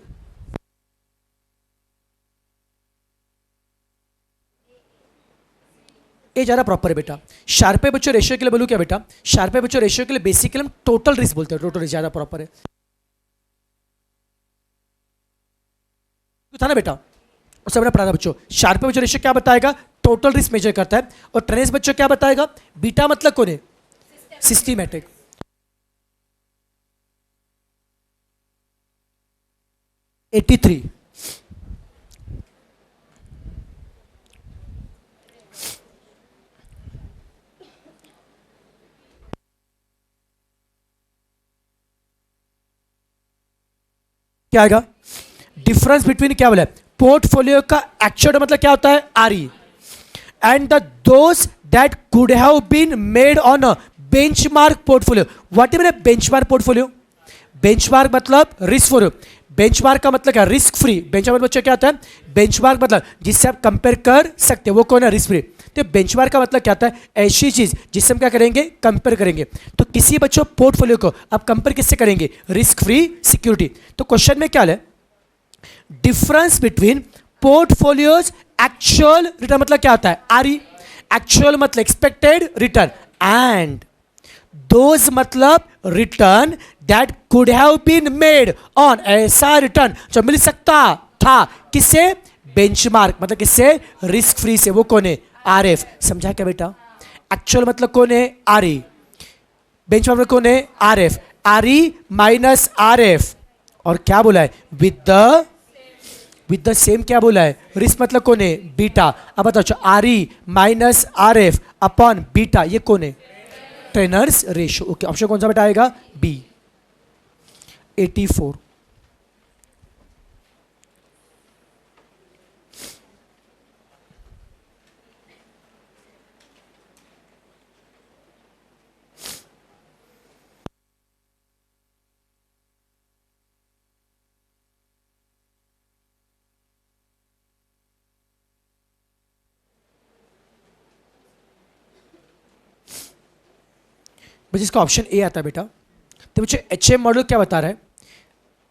ये ज़्यादा प्रॉपर है बेटा। शार्पे बच्चों रेशियो के लिए बोलूँ क्या बेटा? शार्पे बच्चों रेशियो के लिए बेसिकली हम टोटल रिस्क बोलते हैं। टोटल रिस्क ज़्यादा प्रॉपर है। तो था ना बेटा? उससे मैंने पढ़ा था बच्चों। शार्पे बच्चों रेशियो क्या बताएगा? टोटल रिस्क मेजर करता है। और ट्रेनेस बच्चों क्या बताएगा? बीटा मतलब कौन है? सिस्टमैटिक। Eighty three. क्या आएगा? डिफरेंस बिटवीन क्या बोला? पोर्टफोलियो का एक्चुअल मतलब क्या होता है? R E. And the those that could have been made on a benchmark portfolio. What is benchmark portfolio? Benchmark मतलब रिस्क फ्री। बेंचमार्क का मतलब क्या? Risk free. बेंचमार्क बच्चों क्या होता है? बेंचमार्क मतलब जिससे आप कंपेयर कर सकते हो, वो कौन है? Risk free. तो बेंचमार्क का मतलब क्या होता है? ऐसी चीज जिससे हम क्या करेंगे? कंपेयर करेंगे। तो किसी बच्चों पोर्टफोलियो को आप कंपेयर किससे करेंगे? Risk free security. तो क्वेश्चन में क्या है? Difference between portfolios actual return मतलब क्या होता है? R E. एक्चुअल मतलब एक्सपेक्टेड रिटर्न, एंड दोज मतलब return that could have been made on, ऐसा रिटर्न जो मिल सकता था किससे? बेंचमार्क मतलब किससे? रिस्क फ्री से। वो कौन है? R F. समझा क्या बेटा? एक्चुअल मतलब कौन है? आर ई। बेंचमार्क मतलब कौन है? R F. Are E minus R F. और क्या बोला है? विद द सेम क्या बोला है? रिस्क मतलब कौन है? बीटा। अब बताओ are E minus R F upon beta, ये कौन है? Treynor's ratio. ओके, ऑप्शन कौन सा बेटा आएगा? बी। 84। बच्चे इसका ऑप्शन ए आता है बेटा। तो बच्चे एच मॉडल क्या बता रहा है?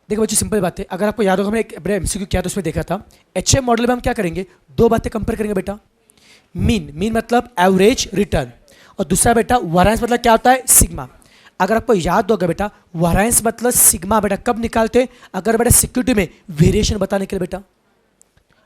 देखो बच्चे सिंपल बात है, अगर आपको याद होगा हमने एक बड़े एमसीक्यू किया तो उसमें देखा था। एच मॉडल में हम क्या करेंगे? दो बातें कंपेयर करेंगे बेटा। मीन मतलब एवरेज रिटर्न, और दूसरा बेटा वैरिएंस मतलब क्या होता है? सिग्मा। अगर आपको याद होगा बेटा, वैरिएंस मतलब सिग्मा बेटा कब निकालते? अगर बेटा सिक्योरिटी में वेरिएशन बताने के लिए बेटा।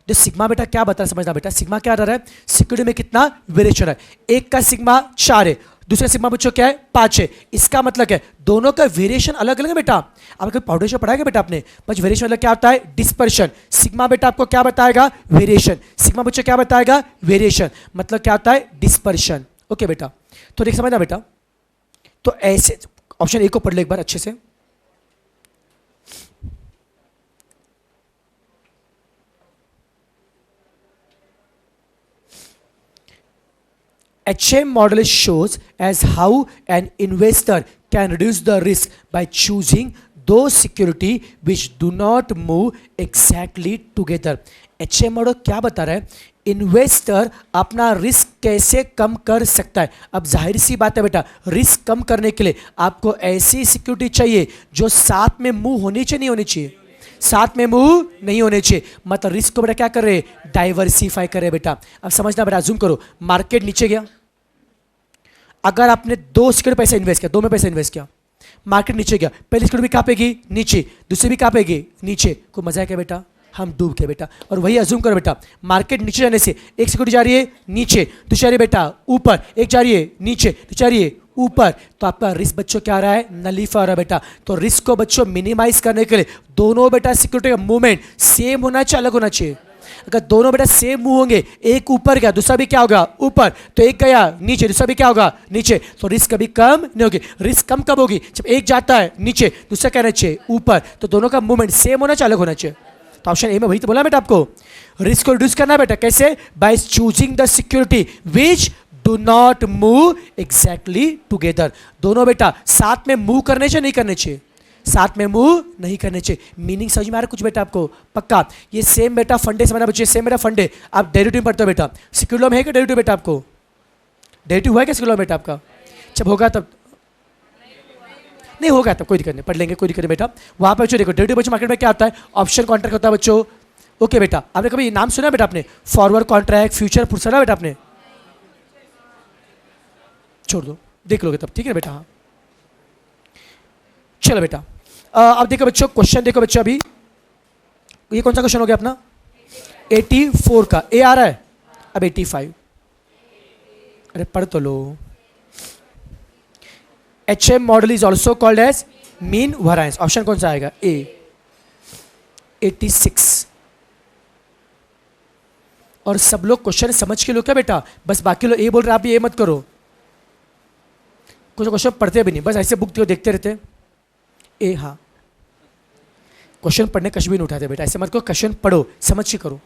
जो सिग्मा बेटा क्या बता रहा है समझना बेटा। सिग्मा क्या रहा है? सिक्योरिटी में कितना वेरिएशन है। एक का सिग्मा 4 है, दूसरे सिग्मा बच्चों क्या है? 5 है। इसका मतलब क्या है? दोनों का वेरिएशन अलग अलग है बेटा। आपको फाउंडेशन पढ़ाएगा बेटा आपने, बस वेरिएशन मतलब क्या होता है? डिस्पर्शन। सिग्मा बेटा आपको क्या बताएगा? वेरिएशन। सिग्मा बच्चों क्या बताएगा? वेरिएशन। मतलब क्या होता है? डिस्पर्शन। ओके बेटा, तो देख समझना बेटा। तो ऐसे ऑप्शन ए को पढ़ लो एक बार अच्छे से। HM model shows as how an investor can reduce the risk by choosing those security which do not move exactly together. HM model क्या बता रहा है? इन्वेस्टर अपना रिस्क कैसे कम कर सकता है. अब जाहिर सी बात है बेटा, रिस्क कम करने के लिए आपको ऐसी सिक्योरिटी चाहिए जो साथ में मूव होनी चाहिए, नहीं होनी चाहिए, साथ में मूव नहीं होने चाहिए. मतलब रिस्क को बेटा क्या कर रहे हैं? डाइवर्सिफाई कर रहे हैं बेटा. अब समझना बेटा, जूम करो. मार्केट नीचे गया, अगर आपने दो सिक्योरिटी पैसा इन्वेस्ट किया, दो में पैसा इन्वेस्ट किया, मार्केट नीचे गया, पहली सिक्योरिटी भी कहाँ पे गई? नीचे. दूसरी भी कहाँ पे गई? नीचे. कोई मजा है क्या बेटा? हम डूब गए बेटा. और वही अज्यूम करो बेटा, मार्केट नीचे जाने से एक सिक्योरिटी जा रही है नीचे, दूसरी जा रही है बेटा ऊपर, एक जा रही है नीचे, दूसरी जा रही है ऊपर, तो आपका रिस्क बच्चों क्या आ रहा है? नलीफा आ रहा है बेटा. तो रिस्क को बच्चों मिनिमाइज करने के लिए दोनों बेटा सिक्योरिटी का मूवमेंट सेम होना चाहिए, अलग होना चाहिए. अगर दोनों बेटा सेम मूव होंगे, एक ऊपर गया दूसरा भी क्या होगा? ऊपर, तो एक गया नीचे दूसरा भी क्या होगा? नीचे, तो रिस्क कभी कम नहीं होगी. रिस्क कम कब होगी? जब एक जाता है नीचे, दूसरा क्या रहना चाहिए? ऊपर, तो दोनों का मूवमेंट सेम होना चाहिए, अलग होना चाहिए. तो ऑप्शन ए में वही तो बोला बेटा आपको, रिस्क को रिड्यूस करना बेटा. कैसे? By choosing the security which do not move exactly together. दोनों बेटा साथ में मूव करने चाहिए, नहीं करने चाहिए? साथ में मूव नहीं करने चाहिए. मीनिंग समझ में आ रहा है कुछ बेटा आपको? पक्का. ये सेम बेटा फंडे समझना बच्चे, सेम बेटा फंडे. आप डेरिवेटिव में पढ़ते हो बेटा, सिक्योरिटी में है क्या डेरिवेटिव बेटा आपको? डेरिवेटिव हुआ है क्या सिक्योरिटी बेटा आपका? जब होगा तब नहीं होगा तब कोई दिक्कत नहीं, पढ़ लेंगे, कोई दिक्कत नहीं बेटा. वहाँ पर बच्चों देखो डेरिवेटिव बच्चों मार्केट में क्या आता है? ऑप्शन कॉन्ट्रैक्ट होता है बच्चों. ओके बेटा, आपने कभी नाम सुना बेटा आपने? फॉरवर्ड कॉन्ट्रैक्ट, फ्यूचर पुट सुना बेटा आपने? छोड़ दो, देख लोगे तब, ठीक है बेटा. हाँ चलो बेटा, अब देखो बच्चों क्वेश्चन देखो बच्चों. अभी ये कौन सा क्वेश्चन हो गया अपना? 84 का. ए आ रहा है अब 85. अरे पढ़ तो लो. HM model is also called as mean variance. Option कौन सा आएगा? ए 86. और सब लोग क्वेश्चन समझ के लो क्या बेटा? बस बाकी लोग ए बोल रहे आप भी ए मत करो. कुछ क्वेश्चन पढ़ते भी नहीं, बस ऐसे बुक देखते रहते. ए हाँ, क्वेश्चन पढ़ने कश भी नहीं उठाते बेटा. ऐसे मत करो, क्वेश्चन पढ़ो, समझ के करो.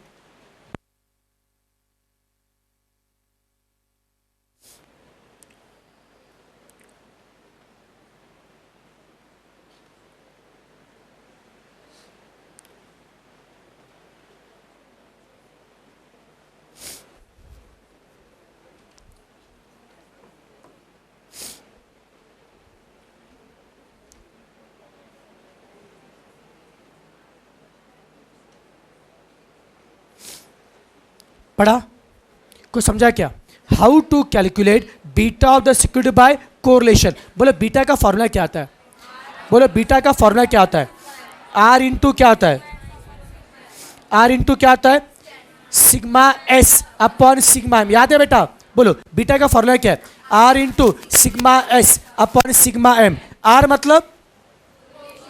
पढ़ा? कुछ समझा क्या? How to calculate beta of the security by correlation. बोलो बीटा का फॉर्मूला क्या आता है? बोलो बीटा का फॉर्मूला क्या आता है? आर इंटू क्या आता है? आर इंटू क्या आता है? Sigma S upon sigma M. याद है बेटा? बोलो बीटा का फॉर्मूला क्या है? R into sigma S upon sigma M. R मतलब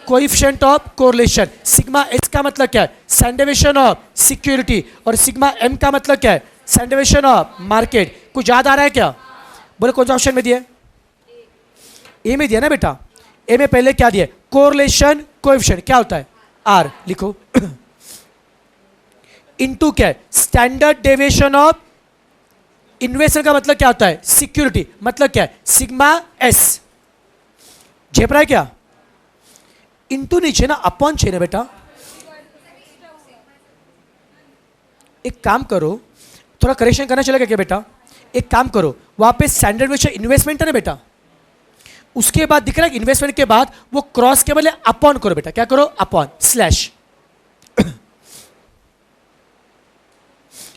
coefficient of correlation, sigma S का मतलब क्या है? स्टैंडर्ड डेविएशन ऑफ सिक्योरिटी, और सिग्मा एम का मतलब क्या है? Standard deviation of market. कुछ याद आ रहा है क्या? बोले कौन सा ऑप्शन में दिया? ए में दिया ना बेटा. ए में पहले क्या दिया? कोरिलेशन कोएफिशिएंट क्या होता है? आर लिखो. इनटू क्या है? स्टैंडर्ड डेविएशन ऑफ इन्वेस्टर का मतलब क्या होता है? सिक्योरिटी, मतलब क्या है? Sigma S. झेप रहा है क्या? इंटू नीचे ना अपॉन चाहिए ना बेटा. एक काम करो, थोड़ा करेक्शन करना चलेगा क्या बेटा? एक काम करो, वहां पे स्टैंडर्ड वेशन इन्वेस्टमेंट है ना बेटा, उसके बाद दिख रहा है इन्वेस्टमेंट के बाद वो क्रॉस के बदले अपॉन करो बेटा. क्या करो? Upon slash.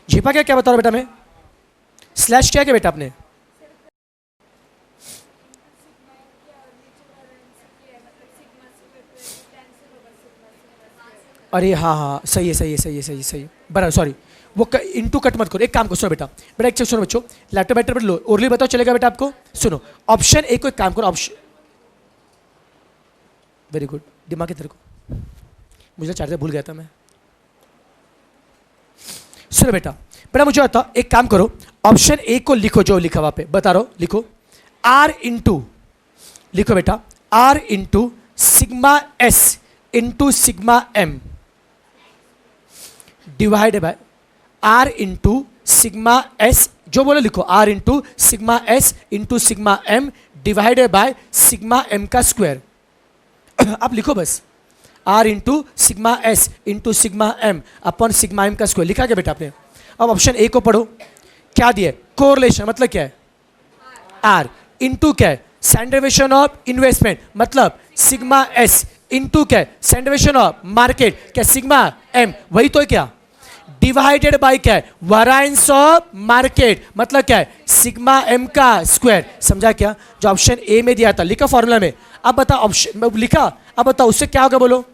झेपा क्या? क्या बता रहा बेटा मैं? स्लैश क्या बेटा आपने? अरे हाँ हाँ सही है, सही है, सही है, सही है, सही है, बराबर. सॉरी, वो इंटू कट मत करो. एक काम करो, सुनो बेटा, बेटा एक चीज सुनो बच्चों, लैपटॉप बैटर पर लो, ओरली बताओ चलेगा बेटा आपको? सुनो ऑप्शन ए को एक काम करो. ऑप्शन वेरी गुड, दिमाग की तरह को, मुझे चार्जर भूल गया था मैं. सुनो बेटा, बेटा मुझे बताओ, एक काम करो, ऑप्शन ए को लिखो, जो लिखा वहां पे बता रहा हूं, लिखो आर इंटू, लिखो बेटा R into sigma S into sigma M divide by R into sigma S जो बोलो लिखो, R into sigma S into sigma M divided by sigma M का स्क्वायर। आप लिखो बस, R into sigma S into sigma M upon sigma M का square. लिखा क्या बेटा आपने? अब ऑप्शन ए को पढ़ो, क्या दिया है? कोरिलेशन मतलब क्या है? आर इंटू क्या है? स्टैंडर्ड डेविएशन ऑफ इन्वेस्टमेंट मतलब सिग्मा एस इंटू क्या है? स्टैंडर्ड डेविएशन ऑफ मार्केट क्या? सिग्मा एम, वही तो है क्या? डिवाइडेड बाय क्या है? वेरिएंस ऑफ मार्केट मतलब क्या है? सिग्मा एम का स्क्वायर। समझा क्या? जो ऑप्शन ए में दिया था, लिखा फॉर्मूला में। अब बता, ऑप्शन लिखा, अब बताओ उससे क्या होगा बोलो?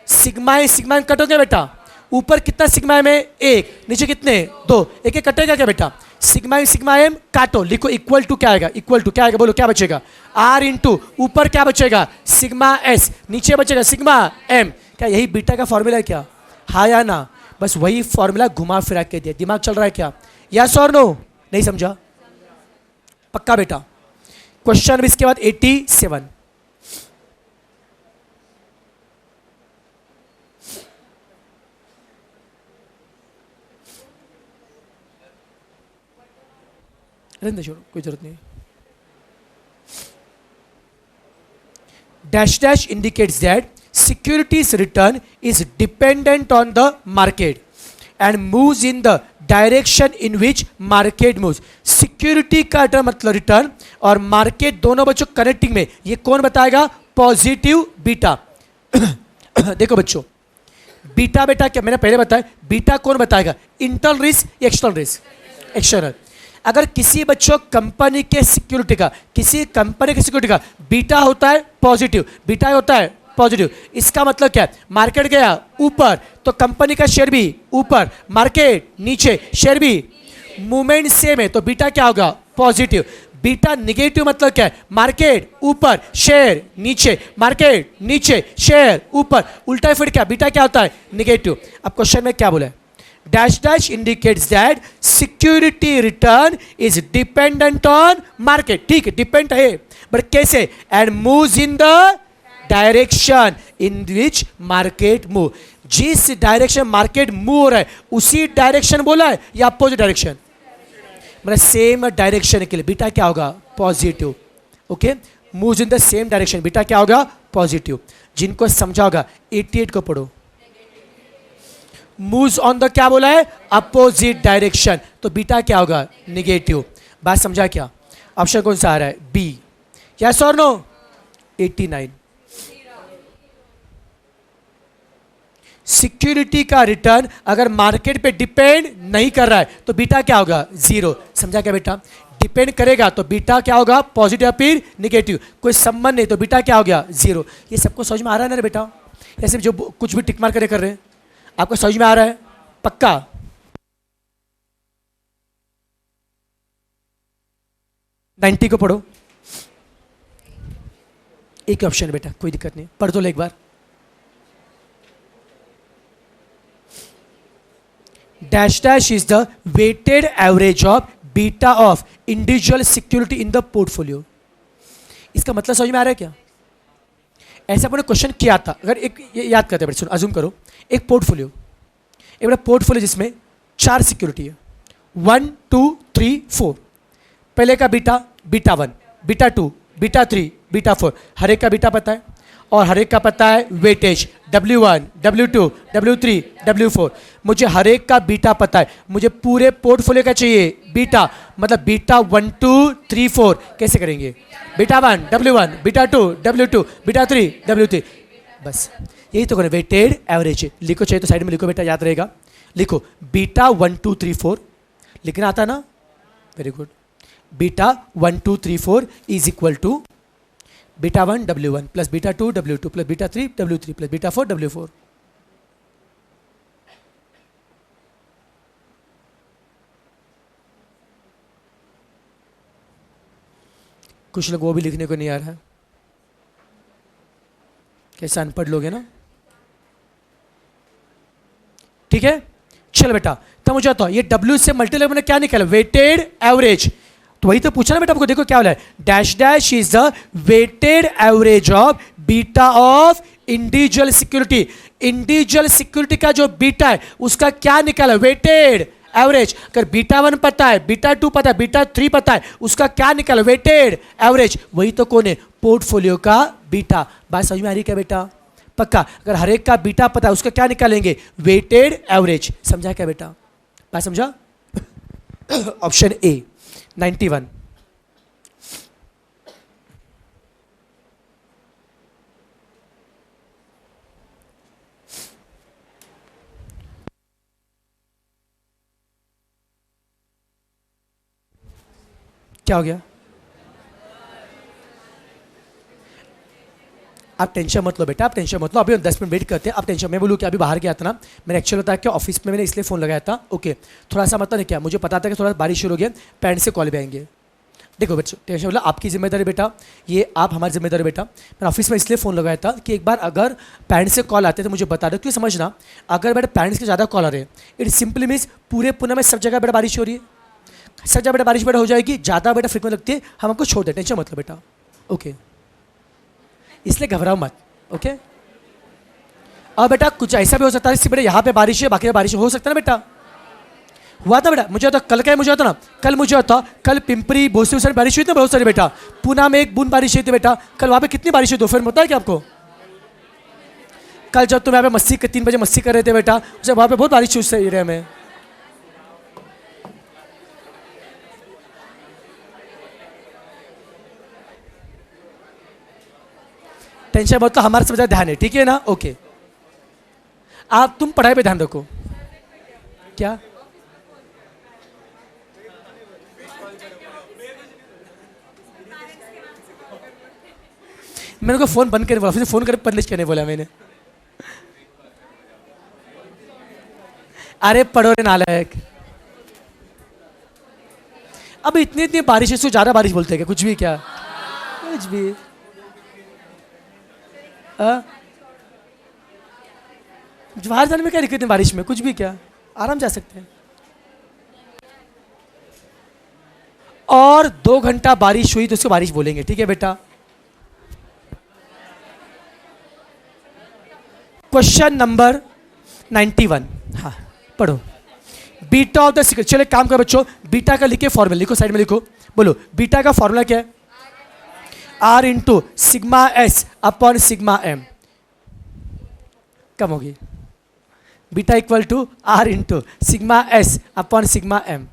सिग्मा एम कटोगे बेटा, ऊपर कितना सिग्मा एम है? एक, नीचे कितने? दो, एक एक कटेगा क्या बेटा? सिग्मा एम काटो, लिखो इक्वल टू क्या आएगा? इक्वल टू क्या आएगा बोलो? क्या बचेगा? आर इंटू ऊपर क्या बचेगा? सिग्मा एस, नीचे बचेगा सिग्मा एम। क्या यही बीटा का फॉर्मूला है क्या? हाँ या ना? बस वही फॉर्मूला घुमा फिरा के दिया। दिमाग चल रहा है क्या? यस और नो? नहीं समझा? पक्का बेटा। क्वेश्चन इसके बाद 87। रहने छोड़ो, कोई जरूरत नहीं। Dash dash indicates that securities return is dependent on the market and moves in the direction in which market moves. Security का रिटर्न मतलब रिटर्न और मार्केट दोनों बच्चों कनेक्टिंग में, ये कौन बताएगा? Positive beta. देखो बच्चों, बीटा बेटा क्या मैंने पहले बताया, बीटा कौन बताएगा? Internal risk, external risk? External. अगर किसी बच्चों कंपनी के सिक्योरिटी का, किसी कंपनी की सिक्योरिटी का बीटा होता है पॉजिटिव, बीटा होता है पॉजिटिव, इसका मतलब क्या है? मार्केट गया ऊपर तो कंपनी का शेयर भी ऊपर, मार्केट नीचे शेयर भी, मूवमेंट सेम है तो बीटा क्या होगा? पॉजिटिव। बीटा निगेटिव मतलब क्या है? मार्केट ऊपर शेयर नीचे, मार्केट नीचे शेयर ऊपर, उल्टा फिर क्या? बीटा क्या होता है? निगेटिव। अब क्वेश्चन में क्या बोला है? Dash dash indicates that security return is dependent on market. ठीक है, डिपेंड है, बट कैसे? And moves in the direction in which market move. जिस डायरेक्शन मार्केट मूव हो रहा है उसी डायरेक्शन बोला है या अपोजिट डायरेक्शन? मतलब सेम डायरेक्शन के लिए बीटा क्या होगा? Positive. Okay, moves in the same direction, beta क्या होगा? पॉजिटिव। जिनको समझा होगा 88 को पढ़ो। मूव्स ऑन द क्या बोला है? अपोजिट डायरेक्शन, तो बीटा क्या होगा? निगेटिव। बात समझा क्या? ऑप्शन कौन सा आ रहा है? बी। यस और नो? 89। सिक्योरिटी का रिटर्न अगर मार्केट पे डिपेंड नहीं कर रहा है तो बीटा क्या होगा? जीरो। समझा क्या बेटा? डिपेंड करेगा तो बीटा क्या होगा? पॉजिटिव या फिर निगेटिव। कोई संबंध नहीं तो बीटा क्या हो गया? जीरो। ये सबको समझ में आ रहा है ना बेटा? ऐसे जो कुछ भी टिक मार कर रहे हैं आपको समझ में आ रहा है? पक्का? नाइन्टी को पढ़ो। एक ऑप्शन है बेटा, कोई दिक्कत नहीं, पढ़ दो एक बार। Dash dash is the weighted average of beta of individual security in the portfolio. इसका मतलब समझ में आ रहा है क्या? ऐसा अपने क्वेश्चन किया था, अगर एक याद करते हैं, सुनो, अज्यूम करो एक पोर्टफोलियो, एक बड़ा पोर्टफोलियो जिसमें 4 सिक्योरिटी है, 1 2 3 4। पहले का beta, beta 1, beta 2, beta 3, beta 4, हर एक का बीटा पता है और हर एक का पता है weightage, W1 W2 W3 W4। मुझे हर एक का बीटा पता है, मुझे पूरे पोर्टफोलियो का चाहिए बीटा, मतलब बीटा 1 2 3 4 कैसे करेंगे? Beta 1 W1, beta 2 W2, beta 3 W3। बस यही तो करें, वेटेड एवरेज। लिखो, चाहिए तो साइड में लिखो बेटा, याद रहेगा। लिखो बीटा 1 2 3 4, लिखना आता ना? Very good. Beta 1 2 3 4 is equal to beta 1 W1 plus beta 2 W2 plus beta 3 W3 plus beta 4 W4। कुछ लोग वो भी लिखने को नहीं आ रहा है, कैसे अनपढ़ लोग हैं ना? ठीक है, चल बेटा, तब मुझे आता ये W से मल्टीप्लाई मैंने क्या निकाला? Weighted average. तो वही तो पूछा ना बेटा आपको, देखो क्या बोला है? Dash dash is the weighted average of beta of individual security. Individual security का जो बीटा है उसका क्या निकाला? Weighted average. अगर बीटा 1 पता है, बीटा 2 पता है, बीटा 3 पता है, उसका क्या निकालो? Weighted average. वही तो कौन है? पोर्टफोलियो का बीटा। बात समझ में आ रही क्या बेटा? पक्का। अगर हर एक का बीटा पता है, उसका क्या निकालेंगे? Weighted average. समझा क्या बेटा? बात समझा? Option A 91। क्या हो गया? आप टेंशन मत लो बेटा, आप टेंशन मत लो, अभी 10 मिनट वेट करते हैं। आप टेंशन, मैं बोलूँ कि अभी बाहर गया था ना, मैंने एक्चुअल होता है कि ऑफिस में मैंने इसलिए फ़ोन लगाया था। ओके, थोड़ा सा मतलब नहीं क्या, मुझे पता था कि थोड़ा बारिश शुरू हो गया, पैंट से कॉल भी आएंगे। देखो बच्चों, टेंशन मतलब आपकी जिम्मेदारी बेटा, ये आप हमारी जिम्मेदारी बेटा। मैंने ऑफिस में इसलिए फ़ोन लगाया था कि एक बार अगर पैरेंट्स से कॉल आते तो मुझे बता दो, क्यों समझना, अगर बेटा पैरेंट्स के ज़्यादा कॉल आ रहे हैं, इट सिंपली मीन्स पूरे पुणे में सब जगह बेटा बारिश हो रही है, सब जगह बेटा बारिश बेटा हो जाएगी, ज़्यादा बेटा फ्रिक्वेंट लगती है, हम आपको छोड़ दें, टेंशन मतलब बेटा। ओके, इसलिए घबराओ मत। ओके, और बेटा कुछ ऐसा भी हो सकता है कि बेटा यहाँ पे बारिश है, बाकी बारिश हो सकता है ना बेटा। हुआ था बेटा, मुझे आता कल क्या, मुझे आता ना, कल मुझे आता, कल पिंपरी भोसरी में बारिश हुई थी बहुत सारी बेटा, पूना में एक बूंद बारिश हुई थी बेटा। कल वहाँ पे कितनी बारिश हुई दोपहर में, पता है क्या आपको? कल जब तुम यहाँ पे मस्ती 3 बजे मस्ती कर रहे थे बेटा, जब वहाँ पे बहुत बारिश हुई उस एरिया में। टेंशन मत लो, हमारे सब ज़्यादा ध्यान है, ठीक है ना? ओके, आप तुम पढ़ाई पे ध्यान रखो। क्या? मैंने को फोन बंद करने बोला, फिर फोन कर पनिश करने बोला मैंने। अरे पढ़ो रे नालायक। अब इतनी इतनी बारिश है, इसको ज्यादा बारिश बोलते हैं क्या? कुछ भी क्या, कुछ भी। बाहर जाने में क्या दिक्कत है बारिश में? कुछ भी क्या, आराम जा सकते हैं। और 2 घंटा बारिश हुई तो उसको बारिश बोलेंगे, ठीक है बेटा? Question number 91। हाँ पढ़ो। बीटा ऑफ द सिक्वेंस, चलो काम करो बच्चों, बीटा का लिखे फॉर्मूला, लिखो साइड में लिखो, बोलो बीटा का फॉर्मूला क्या है? R into sigma S upon sigma M. कम होगी, beta equal to R into sigma S upon sigma M.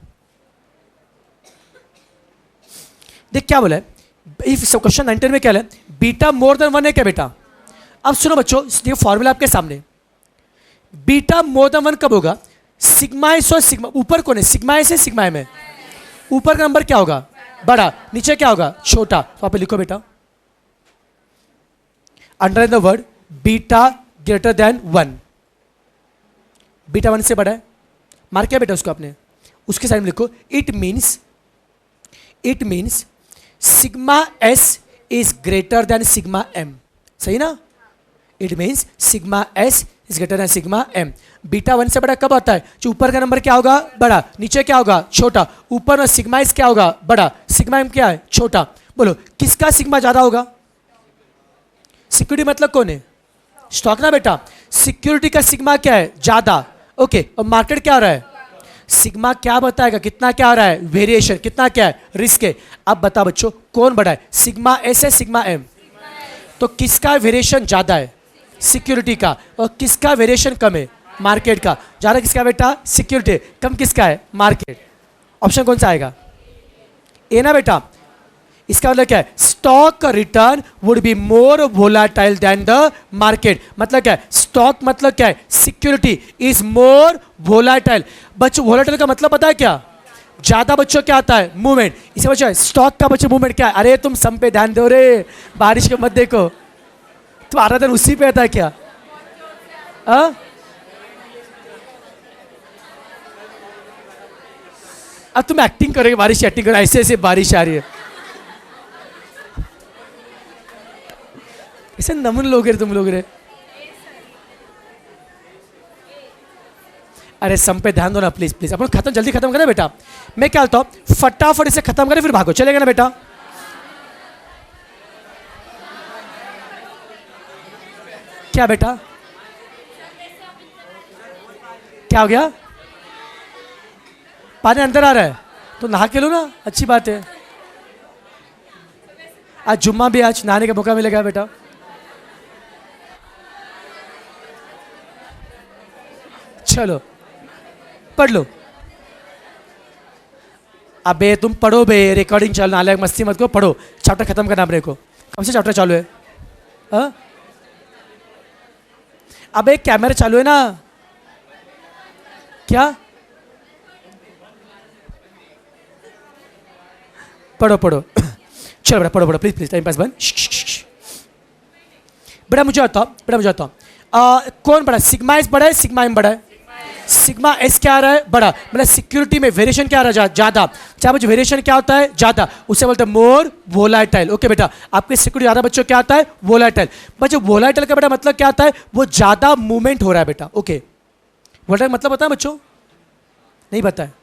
देख क्या बोला है, इफ क्वेश्चन 19 में क्या है, बीटा मोर देन 1 है क्या बेटा? अब सुनो बच्चों, ये फॉर्मूला आपके सामने, बीटा मोर देन 1 कब होगा? सिग्मा एस और सिग्मा, ऊपर कौन है? सिग्मा एस है, सिग्मा एम है। ऊपर का नंबर क्या होगा? बड़ा, नीचे क्या होगा? छोटा। तो आप लिखो बेटा, under the word beta greater than 1, beta 1 से बड़ा है, मार्क किया बेटा उसको आपने, उसके साइड में लिखो it means sigma S is greater than sigma M. सही ना? It means sigma S is greater than sigma M. Beta 1 से बड़ा कब आता है? जो ऊपर का नंबर क्या होगा? बड़ा, नीचे क्या होगा? छोटा। ऊपर में सिग्मा एस क्या होगा? बड़ा, सिग्मा एम क्या है? छोटा। बोलो किसका सिग्मा ज्यादा होगा? सिक्योरिटी मतलब कौन है? स्टॉक ना बेटा, सिक्योरिटी का सिग्मा क्या है? ज्यादा। ओके, और मार्केट क्या हो रहा है? सिग्मा क्या बताएगा कितना क्या आ रहा है? वेरिएशन। कितना क्या है? रिस्क है। अब बता बच्चों कौन बड़ा है? सिग्मा एस है, सिग्मा एम? तो किसका वेरिएशन ज्यादा है? सिक्योरिटी का। और किसका वेरिएशन कम है? मार्केट का। ज्यादा किसका बेटा? सिक्योरिटी। कम किसका है? मार्केट। ऑप्शन कौन सा आएगा? ए ना बेटा? इसका मतलब क्या है? Stock return would be more volatile than the market. मतलब क्या है? स्टॉक मतलब क्या है? Security is more volatile. बच्चों वोलाटाइल का मतलब पता है क्या? ज्यादा बच्चों क्या आता है? मूवमेंट। इसे बच्चों स्टॉक का बच्चों मूवमेंट क्या है? अरे तुम सम पे ध्यान दो रे, बारिश के मत देखो, तुम्हारा दिन उसी पे आता है क्या? अब तुम एक्टिंग करोगे, बारिश एक्टिंग करो, ऐसे ऐसे बारिश आ रही है, ऐसे नमून लोग तुम लोग रे। अरे सम पे ध्यान दो ना प्लीज प्लीज। अपन खत्म जल्दी खत्म करें बेटा। मैं क्या बोलता हूं, फटाफट इसे खत्म करें फिर भागो, चलेगा ना बेटा? क्या बेटा? क्या हो गया? पानी अंदर आ रहा है तो नहा के लो ना, अच्छी बात है। आज जुम्मा भी, आज नहाने का मौका मिलेगा बेटा। चलो पढ़ लो। अबे तुम पढ़ो बे, रिकॉर्डिंग चल, नालायक मस्ती मत को, पढ़ो। चैप्टर खत्म करना अपने को। कब से चैप्टर चालू है? हाँ? अबे कैमरा चालू है ना? क्या? पढ़ो पढ़ो। चलो बेटा पढ़ो पढ़ो, प्लीज प्लीज, टाइम पास बंद। बेटा मुझे बताओ, कौन बड़ा, सिग्मा एस बड़ा है सिग्मा एम बड़ा है? सिग्मा एस क्या आ रहा है? बड़ा। मतलब सिक्योरिटी में वेरिएशन क्या आ रहा है? ज्यादा। चाहे बच्चों वेरिएशन क्या होता है? ज्यादा, उसे बोलते हैं मोर वोलाटाइल। ओके बेटा, आपके सिक्योरिटी ज्यादा बच्चों क्या आता है? वोलाटाइल। बच्चों वोलाटाइल का बेटा मतलब क्या आता है? वो ज्यादा मूवमेंट हो रहा है बेटा। ओके, वोलाटाइल मतलब पता है बच्चों? नहीं पता है?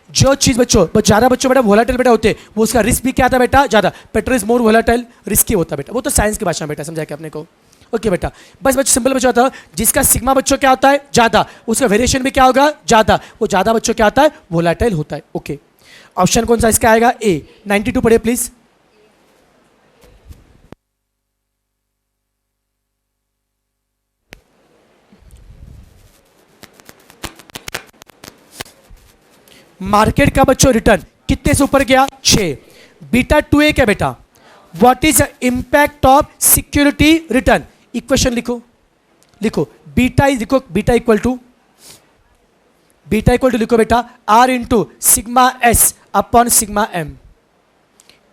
जो चीज बच्चों वो ज्यादा बच्चों बेटा वोलाटाइल बेटा होते हैं, वो उसका रिस्क भी क्या आता है बेटा? ज्यादा। Petrol is more volatile, risky होता है बेटा। वो तो साइंस की भाषा में बेटा समझा के अपने को। ओके बेटा, बस बच्चों सिंपल बच्चों होता है, जिसका सिग्मा बच्चों क्या होता है? ज्यादा, उसका वेरिएशन भी क्या होगा? ज्यादा। वो ज्यादा बच्चों क्या आता है? वोलाटाइल होता है। ओके, ऑप्शन कौन सा इसका आएगा? ए। 92 पढ़िए प्लीज। मार्केट का बच्चों रिटर्न कितने से ऊपर गया? 6। बीटा 2a क्या बेटा? What is the impact of security return? Equation लिखो, लिखो बीटा इज, लिखो बीटा इक्वल टू लिखो बेटा R into sigma S upon sigma M.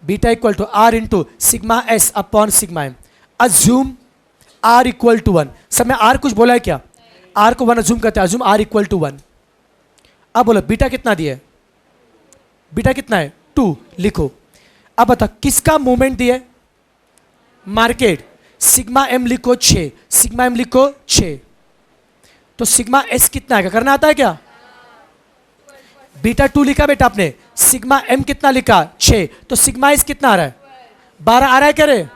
Beta equal to R into sigma S upon sigma M. Assume R equal to 1। सब में are कुछ बोला है क्या? आर को 1 अज्यूम करते हैं। Assume R equal to 1। अब बोलो बीटा कितना दिया है? बीटा कितना है? 2। लिखो। अब बता किसका मूवमेंट दिया है? मार्केट। सिग्मा एम लिखो 6, सिग्मा एम लिखो 6। तो सिग्मा एस कितना है? करना आता है क्या? बीटा 2 लिखा बेटा आपने, सिग्मा एम कितना लिखा? 6। तो सिग्मा एस कितना आ रहा है? 12 आ रहा है क्या रे?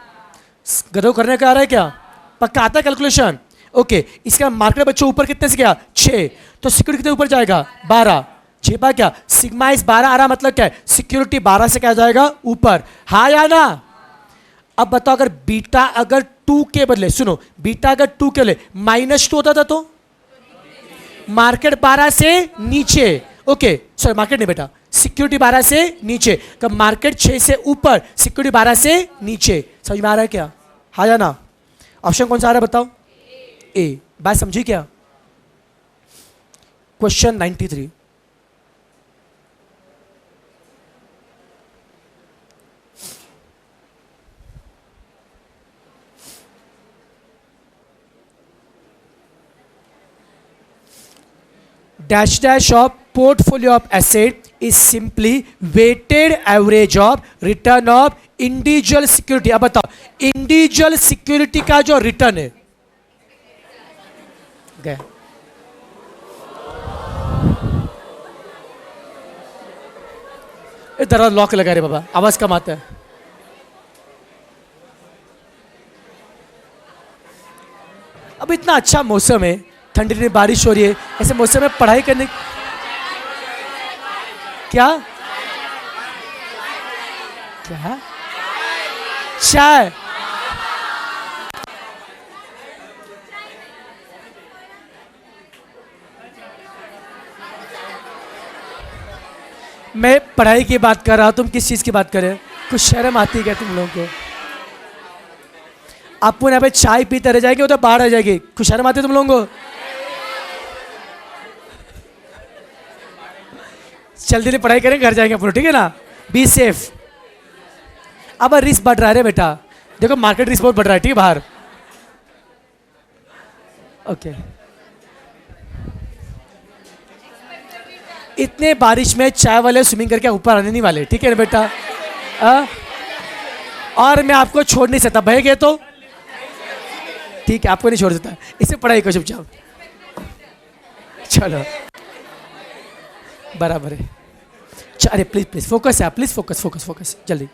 गधो करने का आ रहा है क्या? पक्का आता है कैलकुलेशन? ओके, इसका मार्केट बच्चों ऊपर कितने से गया? 6। तो सिक्योरिटी कितने ऊपर जाएगा? 12। जेबा क्या? सिग्मा एस 12 आ रहा मतलब क्या है? सिक्योरिटी 12 से क्या जाएगा? ऊपर। हाँ या ना? अब बताओ अगर बीटा अगर 2 के बदले, सुनो, बीटा अगर 2 के बदले -2 होता था तो मार्केट 12 से नीचे। ओके सॉरी, मार्केट नहीं बेटा, सिक्योरिटी 12 से नीचे, कब मार्केट 6 से ऊपर, सिक्योरिटी 12 से नीचे। समझ में आ रहा है क्या? हाँ या ना? ऑप्शन कौन सा आ रहा है बताओ? ए। बात समझी क्या? Question 93। dash dash of portfolio of asset is simply weighted average of return of individual security। अब बताओ इंडिविजुअल सिक्योरिटी का जो रिटर्न है, गया दरवाजा लॉक लगा रे बाबा, आवाज कम आता है। अब इतना अच्छा मौसम है, ठंडी में बारिश हो रही है, ऐसे मौसम में पढ़ाई करने क्या क्या चाय? मैं पढ़ाई की बात कर रहा हूं, तुम किस चीज की बात कर रहे हो? कुछ शर्म आती है क्या तुम लोगों को? आप यहाँ पे चाय पीते रह जाएंगे, वो तो बाहर आ जाएगी। कुछ शर्म आती है तुम लोगों को? जल्दी से पढ़ाई करें, घर जाएंगे अपन, ठीक है ना? Be safe. अब रिस्क बढ़ रहा है बेटा, देखो मार्केट रिस्क बहुत बढ़ रहा है, ठीक है बाहर। ओके, इतने बारिश में चाय वाले स्विमिंग करके ऊपर आने नहीं वाले, ठीक है ना बेटा? और मैं आपको छोड़ नहीं सकता, बह गए तो ठीक है, आपको नहीं छोड़ सकता, इसे पढ़ाई को चुपचाप। चलो बराबर है। अरे प्लीज प्लीज फोकस है आप, प्लीज फोकस फोकस फोकस, जल्दी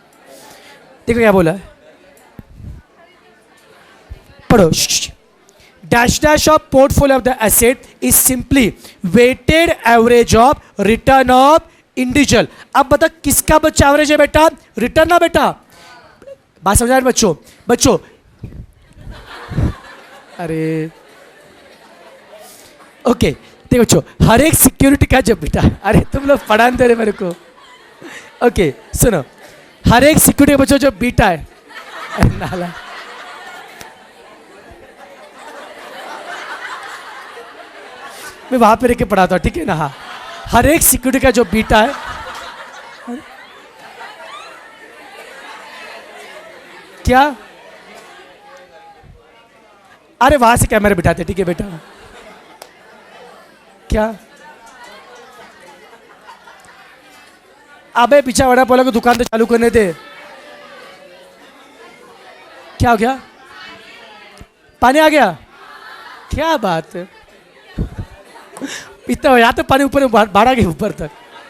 देखो क्या बोला है, पढ़ो। Dash dash of portfolio of the asset is simply weighted average of return of individual. अब बता किसका बच्चा एवरेज है बेटा? रिटर्न ना बेटा, बात समझ आ रही बच्चों? बच्चों अरे ओके देखो बच्चों, हर एक सिक्योरिटी का जब बेटा, अरे तुम लोग पढ़ा नहीं दे रहे मेरे को। ओके सुनो, हर एक सिक्योरिटी बच्चों जो बीटा है, नाला मैं वहां पे रह के पढ़ाता हूँ, ठीक है ना? हाँ, हर एक सिक्योरिटी का जो बीटा है क्या, अरे वहां से कैमरा बिठाते, ठीक है बेटा? क्या अबे पीछा वड़ा पोला को दुकान तो चालू करने दे। क्या हो गया? पानी आ गया? क्या बात है, इतना यहाँ तो पानी ऊपर बाढ़ आ गया ऊपर तक।